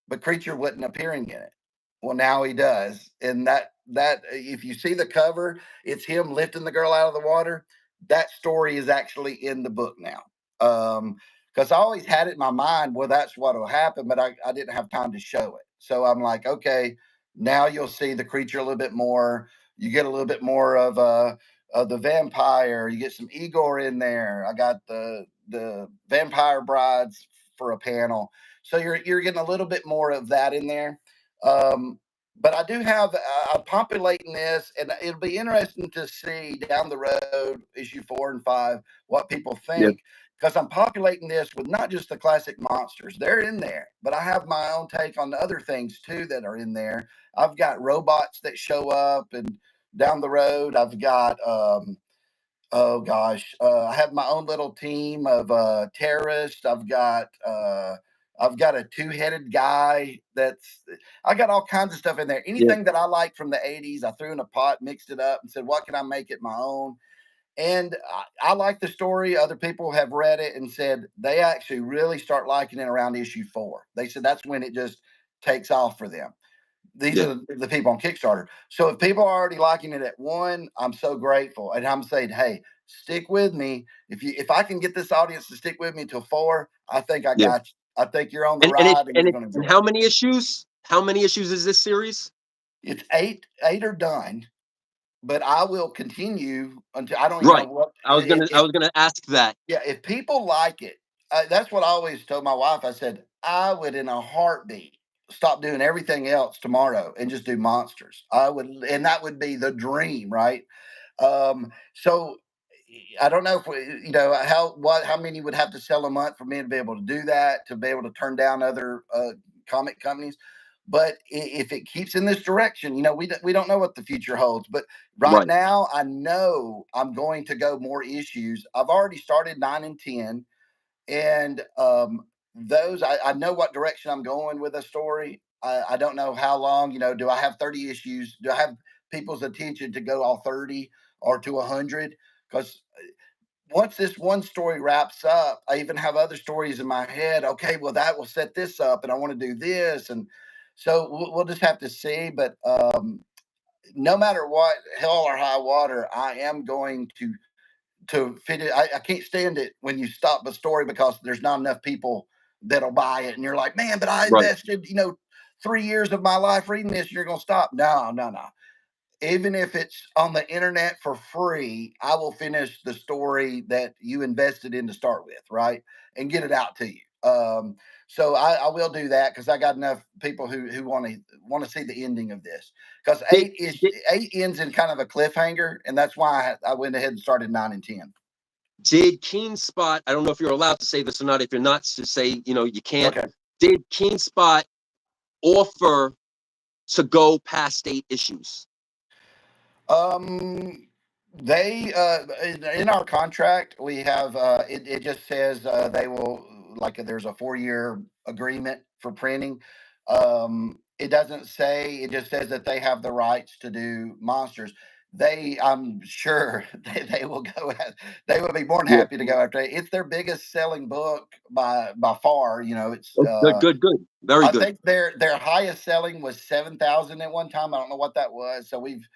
but Creature wasn't appearing in it. Well, now he does, and that if you see the cover, it's him lifting the girl out of the water. That story is actually in the book now. Because I always had it in my mind, well, that's what will happen, but I didn't have time to show it. So I'm like, okay, now you'll see the creature a little bit more. You get a little bit more of the vampire. You get some Igor in there. I got the vampire brides for a panel. So you're getting a little bit more of that in there. Um, but I do have I'm populating this, and it'll be interesting to see down the road, issue 4 and 5, what people Yeah. think. Because I'm populating this with not just the classic monsters, they're in there, but I have my own take on the other things too that are in there. I've got robots that show up, and down the road, I've got oh gosh, I have my own little team of terrorists. I've got a two-headed guy that's I got all kinds of stuff in there. Yeah. Anything that I liked from the 80s, I threw in a pot, mixed it up, and said, what can I make it my own? And I like the story. Other people have read it and said they actually really start liking it around issue 4. They said that's when it just takes off for them. These Yeah. are the people on Kickstarter. So if people are already liking it at 1, I'm so grateful. And I'm saying, hey, stick with me. If I can get this audience to stick with me till 4, I think I Yeah. got you. I think you're on the ride and you're going to And enjoy it. how many issues? How many issues is this series? It's eight are done, but I will continue until I don't even know Right. what I was gonna ask that. yeah, if people like it, that's what I always told my wife. I said, I would in a heartbeat stop doing everything else tomorrow and just do monsters. I would, and that would be the dream, right? So I don't know if we, how many would have to sell a month for me to be able to do that, to be able to turn down other comic companies. But if it keeps in this direction, we don't know what the future holds. But right Right. now, I know I'm going to go more issues. I've already started 9 and 10, and those I know what direction I'm going with a story. I don't know how long. Do I have 30 issues? Do I have people's attention to go all 30 or to 100? Because once this one story wraps up, I even have other stories in my head. Okay, well, that will set this up, and I want to do this, and so we'll just have to see. But no matter what, hell or high water, I am going to fit it. I can't stand it when you stop a story because there's not enough people that'll buy it, and you're like, man, but I Right. invested, 3 years of my life reading this. You're gonna stop? No, no, no. Even if it's on the internet for free, I will finish the story that you invested in to start with, right? And get it out to you. So I will do that because I got enough people who want to see the ending of this. Because Did, did eight ends in kind of a cliffhanger, and that's why I went ahead and started 9 and 10. did Keenspot, I don't know if you're allowed to say this or not. If you're not, to say, you can't. Okay. Did Keenspot offer to go past 8 issues? Um, they in our contract we have it just says they will, like, there's a 4-year agreement for printing. It doesn't say, it just says that they have the rights to do monsters. I'm sure they will go they will be more than Yeah. happy to go after it. It's their biggest selling book by far. It's Oh, good, good, good. Very I good. think their highest selling was 7,000 at one time. I don't know what that was. So we've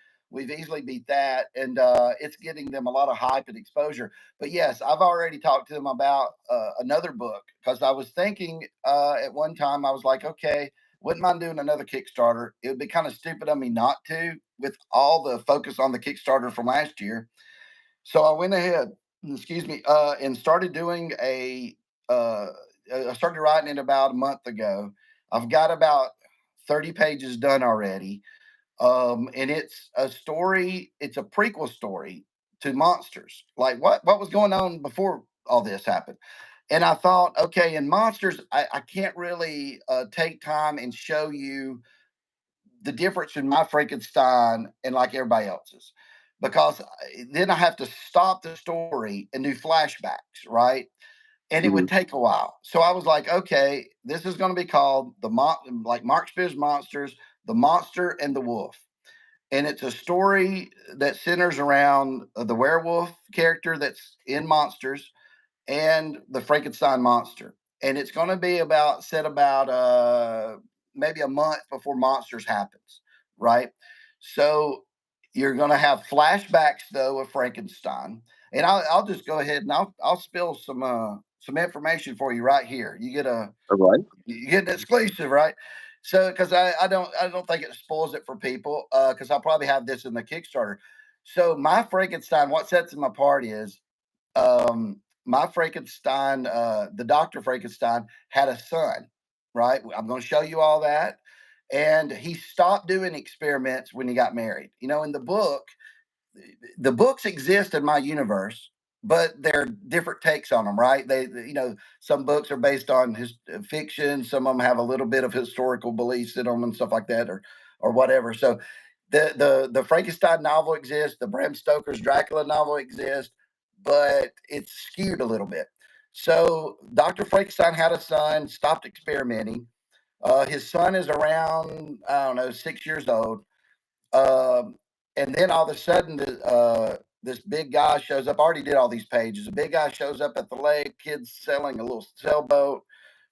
easily beat that, and it's getting them a lot of hype and exposure. But yes, I've already talked to them about another book because I was thinking at one time, I was like, okay, wouldn't mind doing another Kickstarter. It would be kind of stupid of me not to, with all the focus on the Kickstarter from last year. So I went ahead, excuse me, and started doing uh, I started writing it about a month ago. I've got about 30 pages done already. And it's a story, it's a prequel story to Monsters. Like what was going on before all this happened. And I thought, okay, in Monsters, I can't really take time and show you the difference in my Frankenstein and like everybody else's, because then I have to stop the story and do flashbacks, right? And it would Mhm. take a while. So I was like, okay, this is going to be called like Mark Spears Monsters, the Monster and the Wolf. And it's a story that centers around the werewolf character that's in Monsters and the Frankenstein monster. And it's going to be set about maybe a month before Monsters happens, right? So you're going to have flashbacks though of Frankenstein, and I'll just go ahead and I'll spill some information for you right here. All right. You get an exclusive, right? So because I don't think it spoils it for people, because I'll probably have this in the Kickstarter. So my Frankenstein, what sets him apart is my Frankenstein, the Dr. Frankenstein had a son, right? I'm going to show you all that. And he stopped doing experiments when he got married. In the books exist in my universe, but they're different takes on them, right? Some books are based on his fiction. Some of them have a little bit of historical beliefs in them and stuff like that, or whatever. So the Frankenstein novel exists, the Bram Stoker's Dracula novel exists, but it's skewed a little bit. So Dr. Frankenstein had a son, stopped experimenting. His son is around, I don't know, 6 years old. Um, and then all of a sudden, this big guy shows up. I already did all these pages. A big guy shows up at the lake. Kids selling a little sailboat.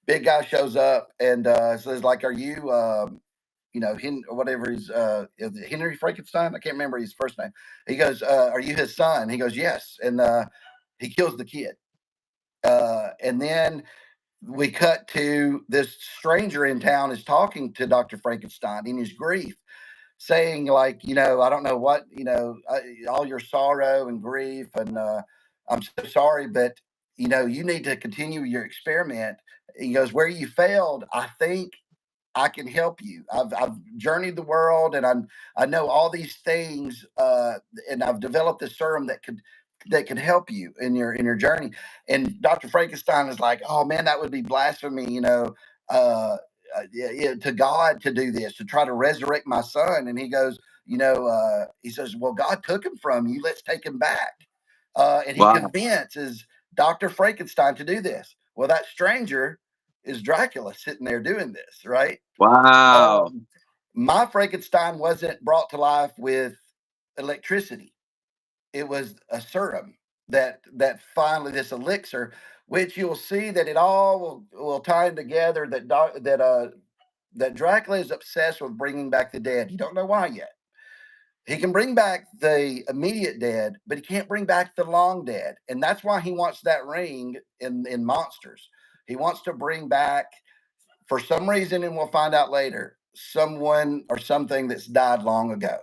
Big guy shows up and says, like, "Are you, whatever is it Henry Frankenstein? I can't remember his first name." He goes, "Are you his son?" He goes, "Yes." And he kills the kid. And then we cut to this stranger in town is talking to Dr. Frankenstein in his grief, saying like, I don't know what, all your sorrow and grief, and I'm so sorry, but you need to continue your experiment. He goes, where you failed, I think I can help you. I've journeyed the world, and I know all these things, and I've developed a serum that could help you in your journey. And Dr. Frankenstein is like, oh man, that would be blasphemy, uh, to God to do this, to try to resurrect my son. And he goes, he says, well, God took him from you. Let's take him back. And he Wow. convinces Dr. Frankenstein to do this. Well, that stranger is Dracula sitting there doing this, right? Wow. Um, my Frankenstein wasn't brought to life with electricity. It was a serum that finally, this elixir, which you'll see that it all will tie in together. That Dracula is obsessed with bringing back the dead. You don't know why yet. He can bring back the immediate dead, but he can't bring back the long dead, and that's why he wants that ring in monsters. He wants to bring back, for some reason, and we'll find out later, someone or something that's died long ago.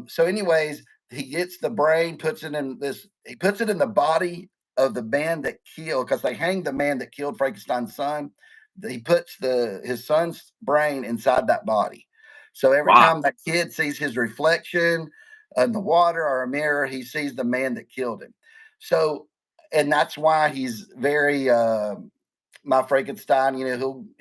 So, anyways, he gets the brain, puts it in this. He puts it in the body of the man that killed, because they hanged the man that killed Frankenstein's son. He puts his son's brain inside that body. So every Wow. time that kid sees his reflection in the water or a mirror, he sees the man that killed him. So, and that's why he's very my Frankenstein.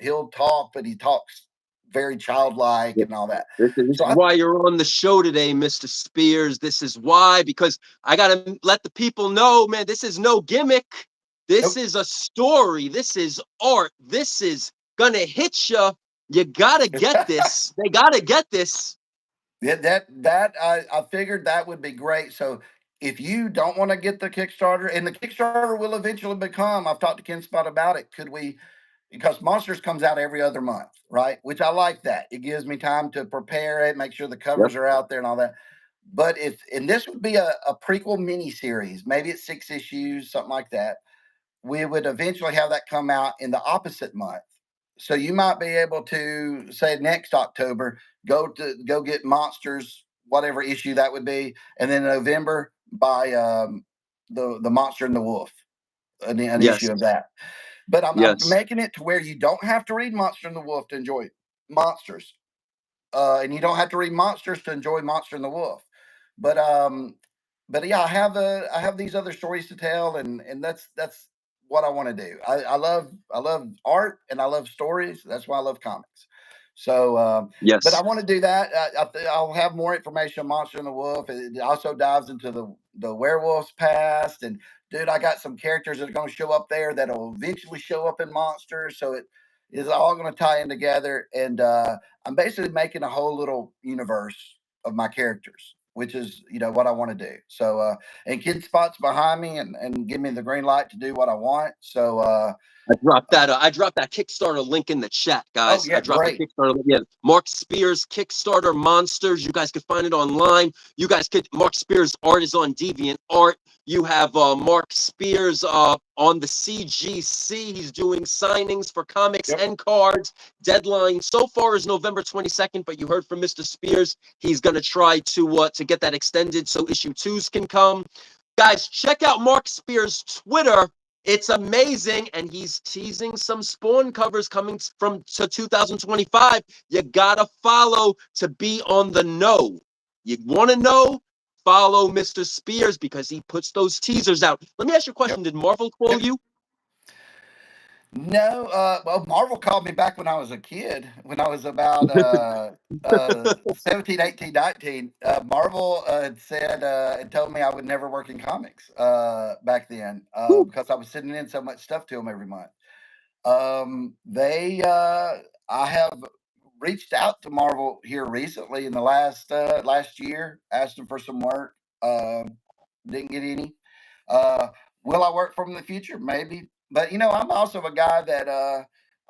He'll talk, but he talks very childlike and all that. This So is why you're on the show today, Mr. Spears. This is why, because I got to let the people know, man, this is no gimmick. This nope. is a story. This is art. This is going to hit you. You got to get this. They got to get this. Yeah, that I figured that would be great. So if you don't want to get the Kickstarter, and the Kickstarter will eventually become, I've talked to Keenspot about it. Could we? Because Monsters comes out every other month, right? Which I like that. It gives me time to prepare it, make sure the Yep. covers are out there and all that. But if and this would be a prequel mini series, maybe it's 6 issues, something like that. We would eventually have that come out in the opposite month. So you might be able to say next October, go get Monsters, whatever issue that would be, and then in November buy the Monster and the Wolf, an Yes. issue of that. But I'm Yes. making it to where you don't have to read Monster and the Wolf to enjoy Monsters, and you don't have to read Monsters to enjoy Monster and the Wolf. But yeah, I have these other stories to tell, and that's what I want to do. I love art and I love stories. That's why I love comics. So, but I Yes. want to do that. I'll have more information on Monster and the Wolf. It also dives into the werewolf's past, and dude, I got some characters that are going to show up there that'll eventually show up in Monsters. So it is all going to tie in together, and I'm basically making a whole little universe of my characters, which is what I want to do. So and Kid Spot's behind me and give me the green light to do what I want. So I dropped that Kickstarter link in the chat, oh guys. I yeah, dropped the great. Kickstarter link. Yeah, Mark Spears Kickstarter Monsters. You guys can find it online. You guys could. Mark Spears art is on Deviant Art. You have Mark Spears on the CGC. He's doing signings for comics Yep. and cards. Deadline so far is November 22nd, but you heard from Mr. Spears. He's gonna try to get that extended so issue 2s can come. Guys, check out Mark Spears' Twitter. It's amazing, and he's teasing some Spawn covers coming from to 2025. You gotta follow to be on the know. You want to know? Follow Mr. Spears because he puts those teasers out. Let me ask you a Yep. question. Did Marvel call Yep. you? No, well, Marvel called me back when I was a kid, when I was about 17, 18, 19. Marvel had said and told me I would never work in comics back then because I was sending in so much stuff to them every month. I have reached out to Marvel here recently in the last year, asked them for some work. Didn't get any. Uh, will I work for them in the future? Maybe. But I'm also a guy that I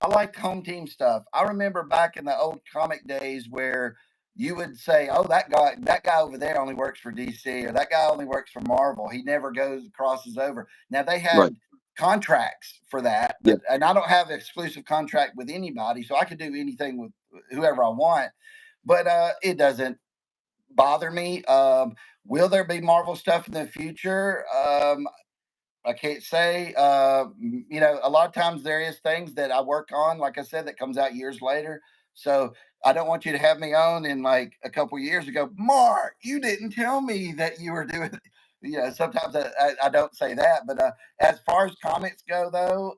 like home team stuff. I remember back in the old comic days where you would say, "Oh, that guy over there only works for DC, or that guy only works for Marvel. He never crosses over." Now they had Right. contracts for that, Yeah. and I don't have an exclusive contract with anybody, so I could do anything with whoever I want. But it doesn't bother me. Will there be Marvel stuff in the future? I can't say. A lot of times there is things that I work on, like I said, that comes out years later. So I don't want you to have me on in like a couple years ago. Mark, you didn't tell me that you were doing. Sometimes I don't say that, but as far as comics go, though,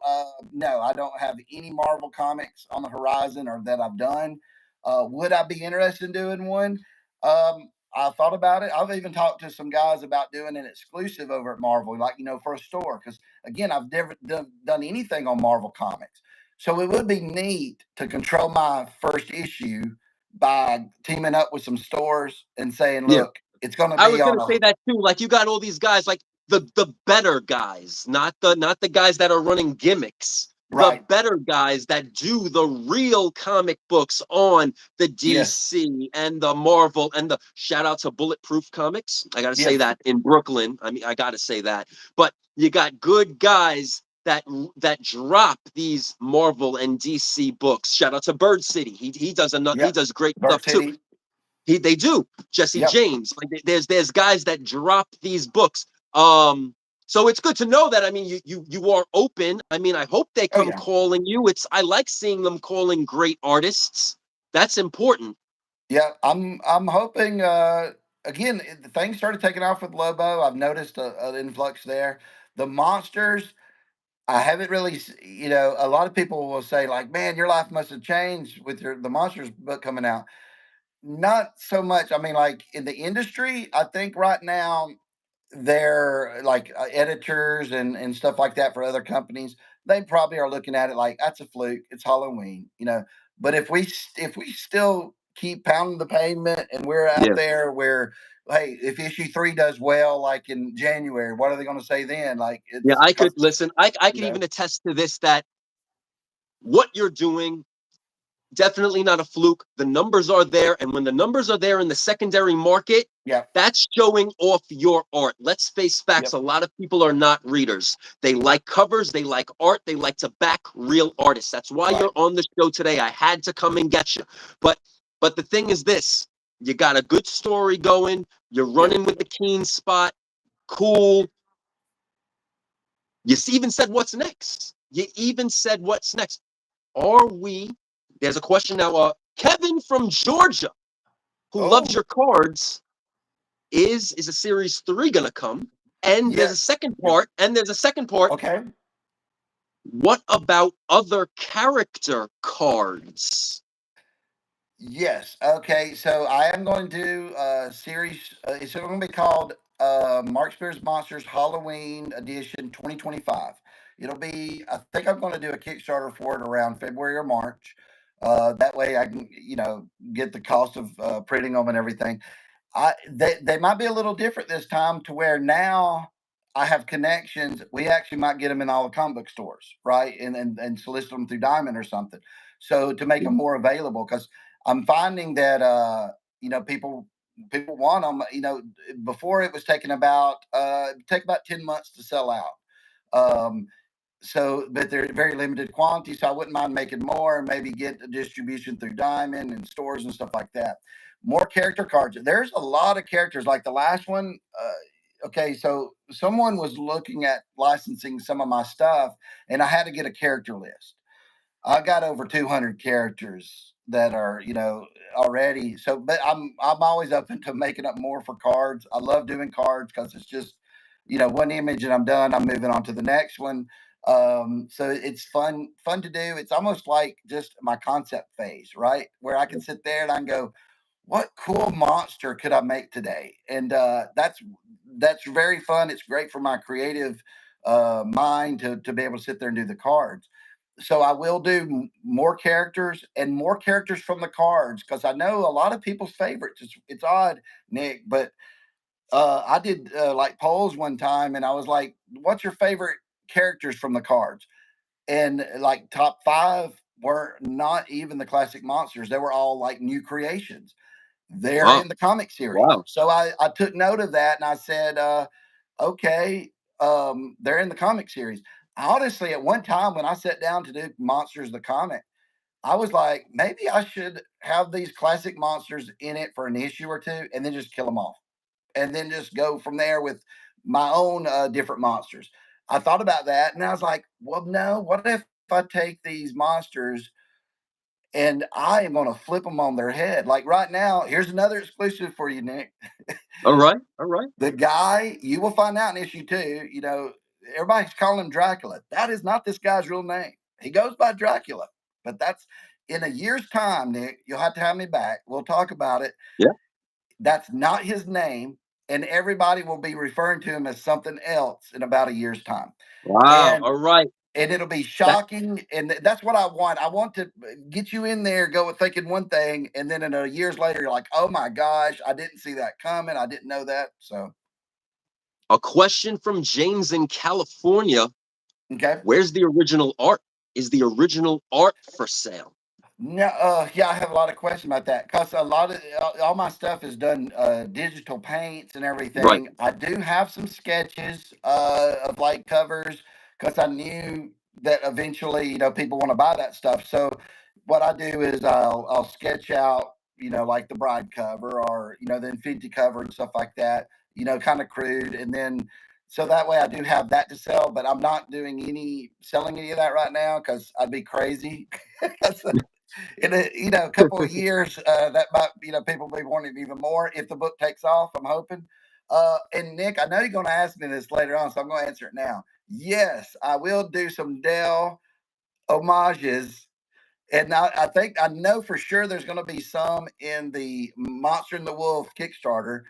no, I don't have any Marvel comics on the horizon or that I've done. Would I be interested in doing one? I thought about it. I've even talked to some guys about doing an exclusive over at Marvel, like, for a store. Because again, I've never done anything on Marvel Comics. So it would be neat to control my first issue by teaming up with some stores and saying, Yeah. look, it's going to I be was on gonna say a that too. Like you got all these guys, like the better guys, not the guys that are running gimmicks. The right. better guys that do the real comic books on the Yes. DC and the Marvel and the shout out to Bulletproof Comics. I gotta say Yes. that in Brooklyn. I mean, I gotta say that. But you got good guys that drop these Marvel and DC books. Shout out to Bird City. He does he Yep. does great Dark stuff too. City. They do. Jesse Yep. James. Like there's guys that drop these books. So it's good to know that. I mean, you are open. I mean, I hope they Oh come yeah. calling you. I like seeing them calling great artists. That's important. Yeah, I'm hoping. Again, the things started taking off with Lobo. I've noticed an influx there. The monsters, I haven't really. A lot of people will say like, "Man, your life must have changed with the monsters book coming out." Not so much. I mean, like in the industry, I think right now they're like editors and stuff like that for other companies. They probably are looking at it like that's a fluke. It's Halloween. But if we still keep pounding the pavement and we're out Yeah. there where, hey, if issue 3 does well, like in January, what are they going to say then? Like Yeah, it's I could because listen. I you could know, even attest to this that what you're doing definitely not a fluke. The numbers are there. And when the numbers are there in the secondary market, yeah, that's showing off your art. Let's face facts. yep, A lot of people are not readers. They like covers, they like art, they like to back real artists. That's why right, you're on the show today. I had to come and get you. But the thing is this, you got a good story going, you're yep. running with the keen spot, cool. You even said what's next. You even said what's next. Are we? There's a question now. Kevin from Georgia, who loves Oh, your cards, is a series 3 gonna come? And there's yeah, a second yep. part. And there's a second part. Okay. What about other character cards? Yes. Okay. So I am going to do a series. It's going to be called Mark Spears Monsters Halloween Edition 2025. It'll be. I think I'm going to do a Kickstarter for it around February or March. That way I can, get the cost of printing them and everything. They might be a little different this time to where now I have connections. We actually might get them in all the comic book stores, right? And solicit them through Diamond or something. So to make them more available, because I'm finding that people want them. Before it was taking about take about 10 months to sell out. Um, but they're very limited quantity. So I wouldn't mind making more and maybe get the distribution through Diamond and stores and stuff like that. More character cards. There's a lot of characters. Like the last one. Okay, so someone was looking at licensing some of my stuff, and I had to get a character list. I got over 200 characters that are, already. So, but I'm always open to making up more for cards. I love doing cards because it's just, one image and I'm done. I'm moving on to the next one. So it's fun to do. It's almost like just my concept phase, right? Where I can sit there and I can go, what cool monster could I make today? And that's very fun. It's great for my creative mind to be able to sit there and do the cards. So I will do more characters and more characters from the cards because I know a lot of people's favorites. It's odd, Nick, but I did like polls one time, and I was like, "What's your favorite characters from the cards?" And like top 5 were not even the classic monsters; they were all like new creations. They're Wow. in the comic series, Wow. so I took note of that, and I said, "Okay, they're in the comic series." honestly, at one time when I sat down to do Monsters the Comic, I was like, maybe I should have these classic monsters in it for an issue or two and then just kill them off. And then just go from there with my own different monsters. I thought about that and I was like, well, no, what if I take these monsters and I am going to flip them on their head? Like right now, here's another exclusive for you, Nick. All right, all right. The guy, you will find out in issue two, everybody's calling him Dracula. That is not this guy's real name. He goes by Dracula, but that's in a year's time, Nick. You'll have to have me back. We'll talk about it. Yeah. That's not his name. And everybody will be referring to him as something else in about a year's time. Wow. And All right. and it'll be That shocking. And that's what I want. I want to get you in there, go with thinking one thing, and then in a years later, you're like, oh my gosh, I didn't see that coming. I didn't know that. So a question from James in California. okay. Where's the original art? Is the original art for sale? No, yeah, I have a lot of questions about that because a lot of all my stuff is done digital paints and Right. everything. I do have some sketches of like covers because I knew that eventually, people want to buy that stuff. So what I do is I'll sketch out, like the bride cover or the Infinity cover and stuff like that. Kind of crude, and then so that way I do have that to sell. But I'm not doing any selling any of that right now because I'd be crazy. In a couple of years, that might people be wanting even more if the book takes off. I'm hoping. And Nick, I know you're going to ask me this later on, so I'm going to answer it now. Yes, I will do some Dell homages, and I think I know for sure there's going to be some in the Monster and the Wolf Kickstarter.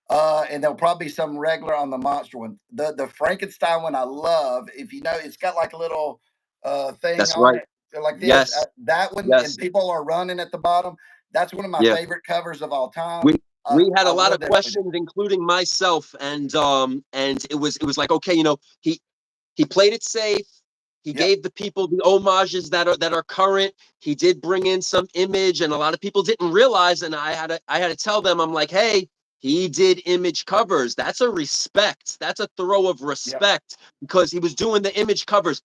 And there'll probably be some regular on the monster one. The Frankenstein one I love. If you know, it's got like a little thing That's on right. it like this. Yes. That one, and Yes. people are running at the bottom. That's one of my Yeah. favorite covers of all We time. we had a I lot will of definitely do. questions, including myself, and it was like, okay, he played it safe. He Yep, gave the people the homages that are current. He did bring in some image, and a lot of people didn't realize. And I had to tell them, I'm like, hey, he did image covers. That's a respect. That's a throw of yep, respect because he was doing the image covers.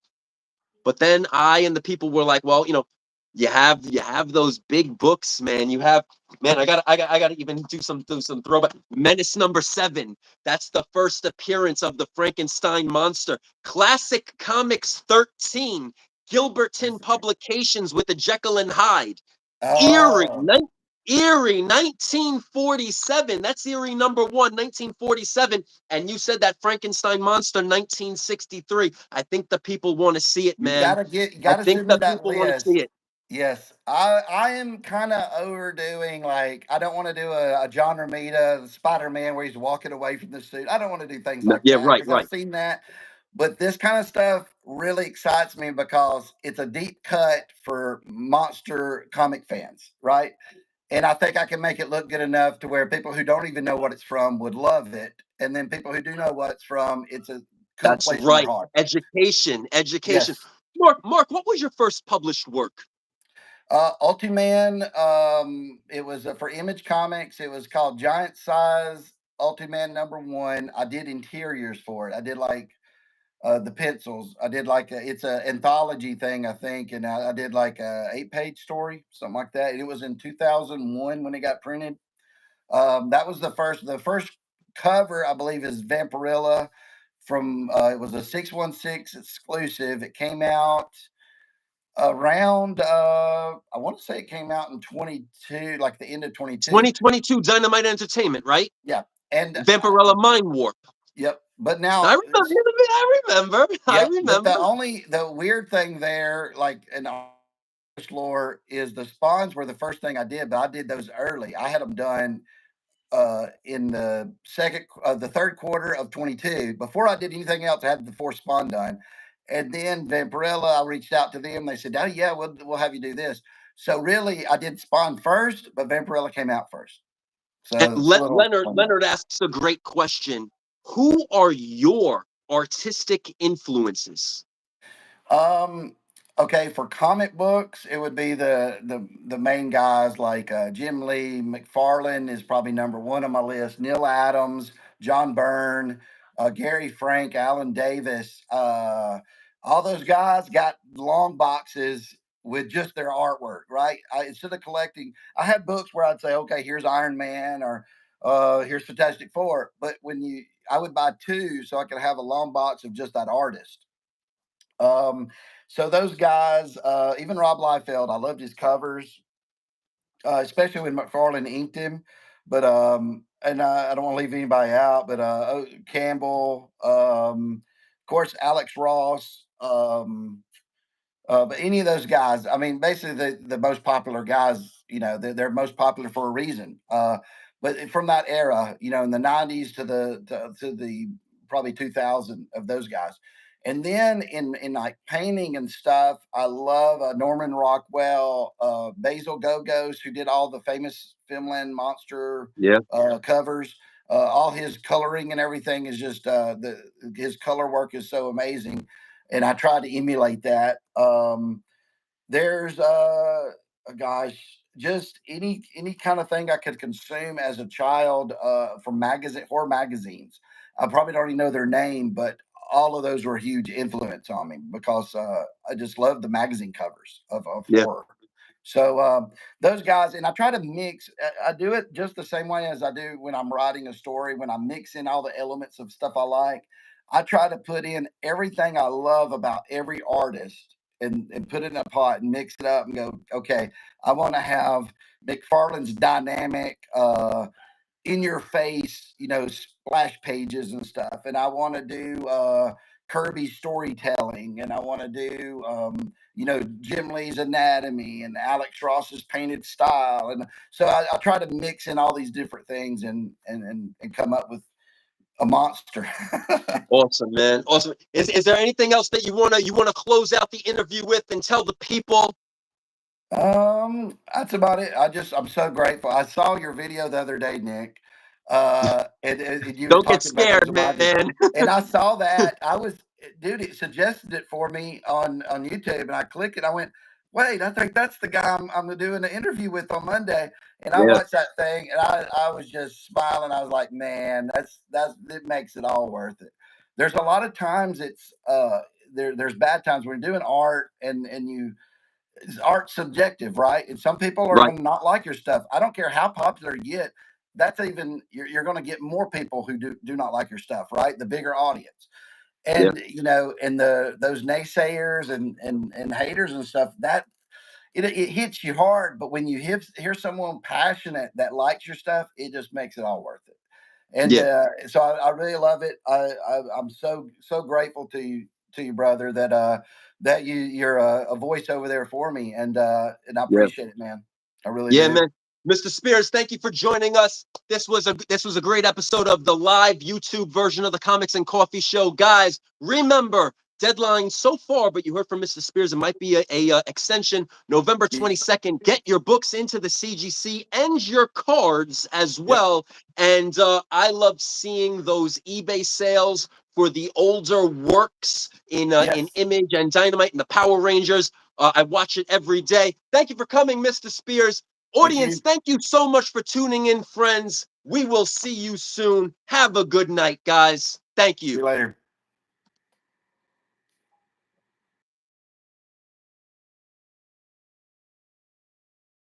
But then I and the people were like, well, you have those big books, man. You have man, I gotta even do some throwback. Menace #7. That's the first appearance of the Frankenstein monster. Classic Comics 13. Gilberton Publications with the Jekyll and Hyde. Eerie, oh, Eerie, 1947. That's Eerie #1, 1947. And you said that Frankenstein monster, 1963. I think the people want to see it, man. you I gotta think send me the that people want to list. see it. Yes, I am kind of overdoing. Like, I don't want to do a John Romita Spider Man where he's walking away from the suit. I don't want to do things No, like yeah, that right, because I've right. seen that. But this kind of stuff really excites me because it's a deep cut for monster comic fans, right? And I think I can make it look good enough to where people who don't even know what it's from would love it, and then people who do know what it's from, it's a cool That's place in their right. heart. Education, education. Yes. Mark, what was your first published work? Ultiman, it was for Image Comics. It was called Giant Size Ultiman #1. I did interiors for it. I did like the pencils. I did like it's a anthology thing, I think, and I did like a 8-page story, something like that. And it was in 2001 when it got printed. That was the first. The first cover, I believe, is Vampirilla from. It was a 616 exclusive. It came out around I want to say it came out in 22, like the end of 22. 2022 Dynamite Entertainment, right? Yeah. And Vampirella Mind Warp. yep. But I now remember. I remember. I yep. But remember. the weird thing there, like in lore, is the spawns were the first thing I did, but I did those early. I had them done in the third quarter of 22. Before I did anything else, I had the fourth spawn done. And then Vampirella, I reached out to them. They said, oh, yeah, we'll have you do this. So really, I did spawn first, but Vampirella came out first. And So it's a little Leonard fun there. Leonard asks a great question. Who are your artistic influences? Um, okay, for comic books, it would be the main guys like Jim Lee, McFarlane is probably #1 on my list. Neil Adams, John Byrne, Gary Frank, Alan Davis. All those guys got long boxes with just their artwork, right? Instead of collecting, I had books where I'd say, okay, here's Iron Man or here's Fantastic Four. But I would buy two so I could have a long box of just that artist. Um, so those guys, even Rob Liefeld, I loved his covers, especially when McFarlane inked him. But and I don't want to leave anybody out, but Campbell, of course, Alex Ross. But any of those guys, I mean, basically the most popular guys, they're most popular for a reason. But from that era, in the '90s to the probably 2000 of those guys, and then in like painting and stuff, I love Norman Rockwell, Basil Gogos, who did all the famous Finland monster Yeah. covers. All his coloring and everything is just his color work is so amazing, and I try to emulate that. There's gosh, just any kind of thing I could consume as a child from horror magazines. I probably don't even know their name, but all of those were a huge influence on me because I just love the magazine covers of Yeah. horror. So those guys, and I try to mix. I do it just the same way as I do when I'm writing a story. When I'm mixing all the elements of stuff I like, I try to put in everything I love about every artist and put it in a pot and mix it up and go, okay, I want to have McFarlane's dynamic, in your face, splash pages and stuff. And I want to do Kirby's storytelling, and I want to do, Jim Lee's anatomy and Alex Ross's painted style. And so I try to mix in all these different things and come up with a monster. Awesome, man. Awesome. Is there anything else that you wanna close out the interview with and tell the people? That's about it. I'm so grateful. I saw your video the other day, Nick. And you were Don't get talking about those scared, emojis, man. and I saw that. Dude, it suggested it for me on YouTube, and I clicked it. I went, wait, I think that's the guy I'm doing an interview with on Monday. And I Yeah. watched that thing, and I was just smiling. I was like, man, that's it makes it all worth it. There's a lot of times it's there's bad times when you're doing art and you art's subjective, right? And some people are Right. going to not like your stuff. I don't care how popular you get. That's even you're going to get more people who do not like your stuff, right? The bigger audience, Yeah. and and those naysayers and haters and stuff, that it hits you hard. But when you hear someone passionate that likes your stuff, it just makes it all worth it. And Yeah. so I really love it. I'm so grateful to you, brother, that you're a voice over there for me, and I Yeah. appreciate it, man. I really Yeah, do. man. Mr. Spears, thank you for joining us. This was a great episode of the live YouTube version of the Comics and Coffee Show. Guys, remember, deadline so far, but you heard from Mr. Spears, it might be a extension. November Yeah. 22nd. Get your books into the CGC and your cards as Yep. well. And I love seeing those eBay sales for the older works in Yes. Image and Dynamite and the Power Rangers. I watch it every day. Thank you for coming, Mr. Spears. Thank Audience, you. thank you so much for tuning in, friends. We will see you soon. Have a good night, guys. Thank See you. you later.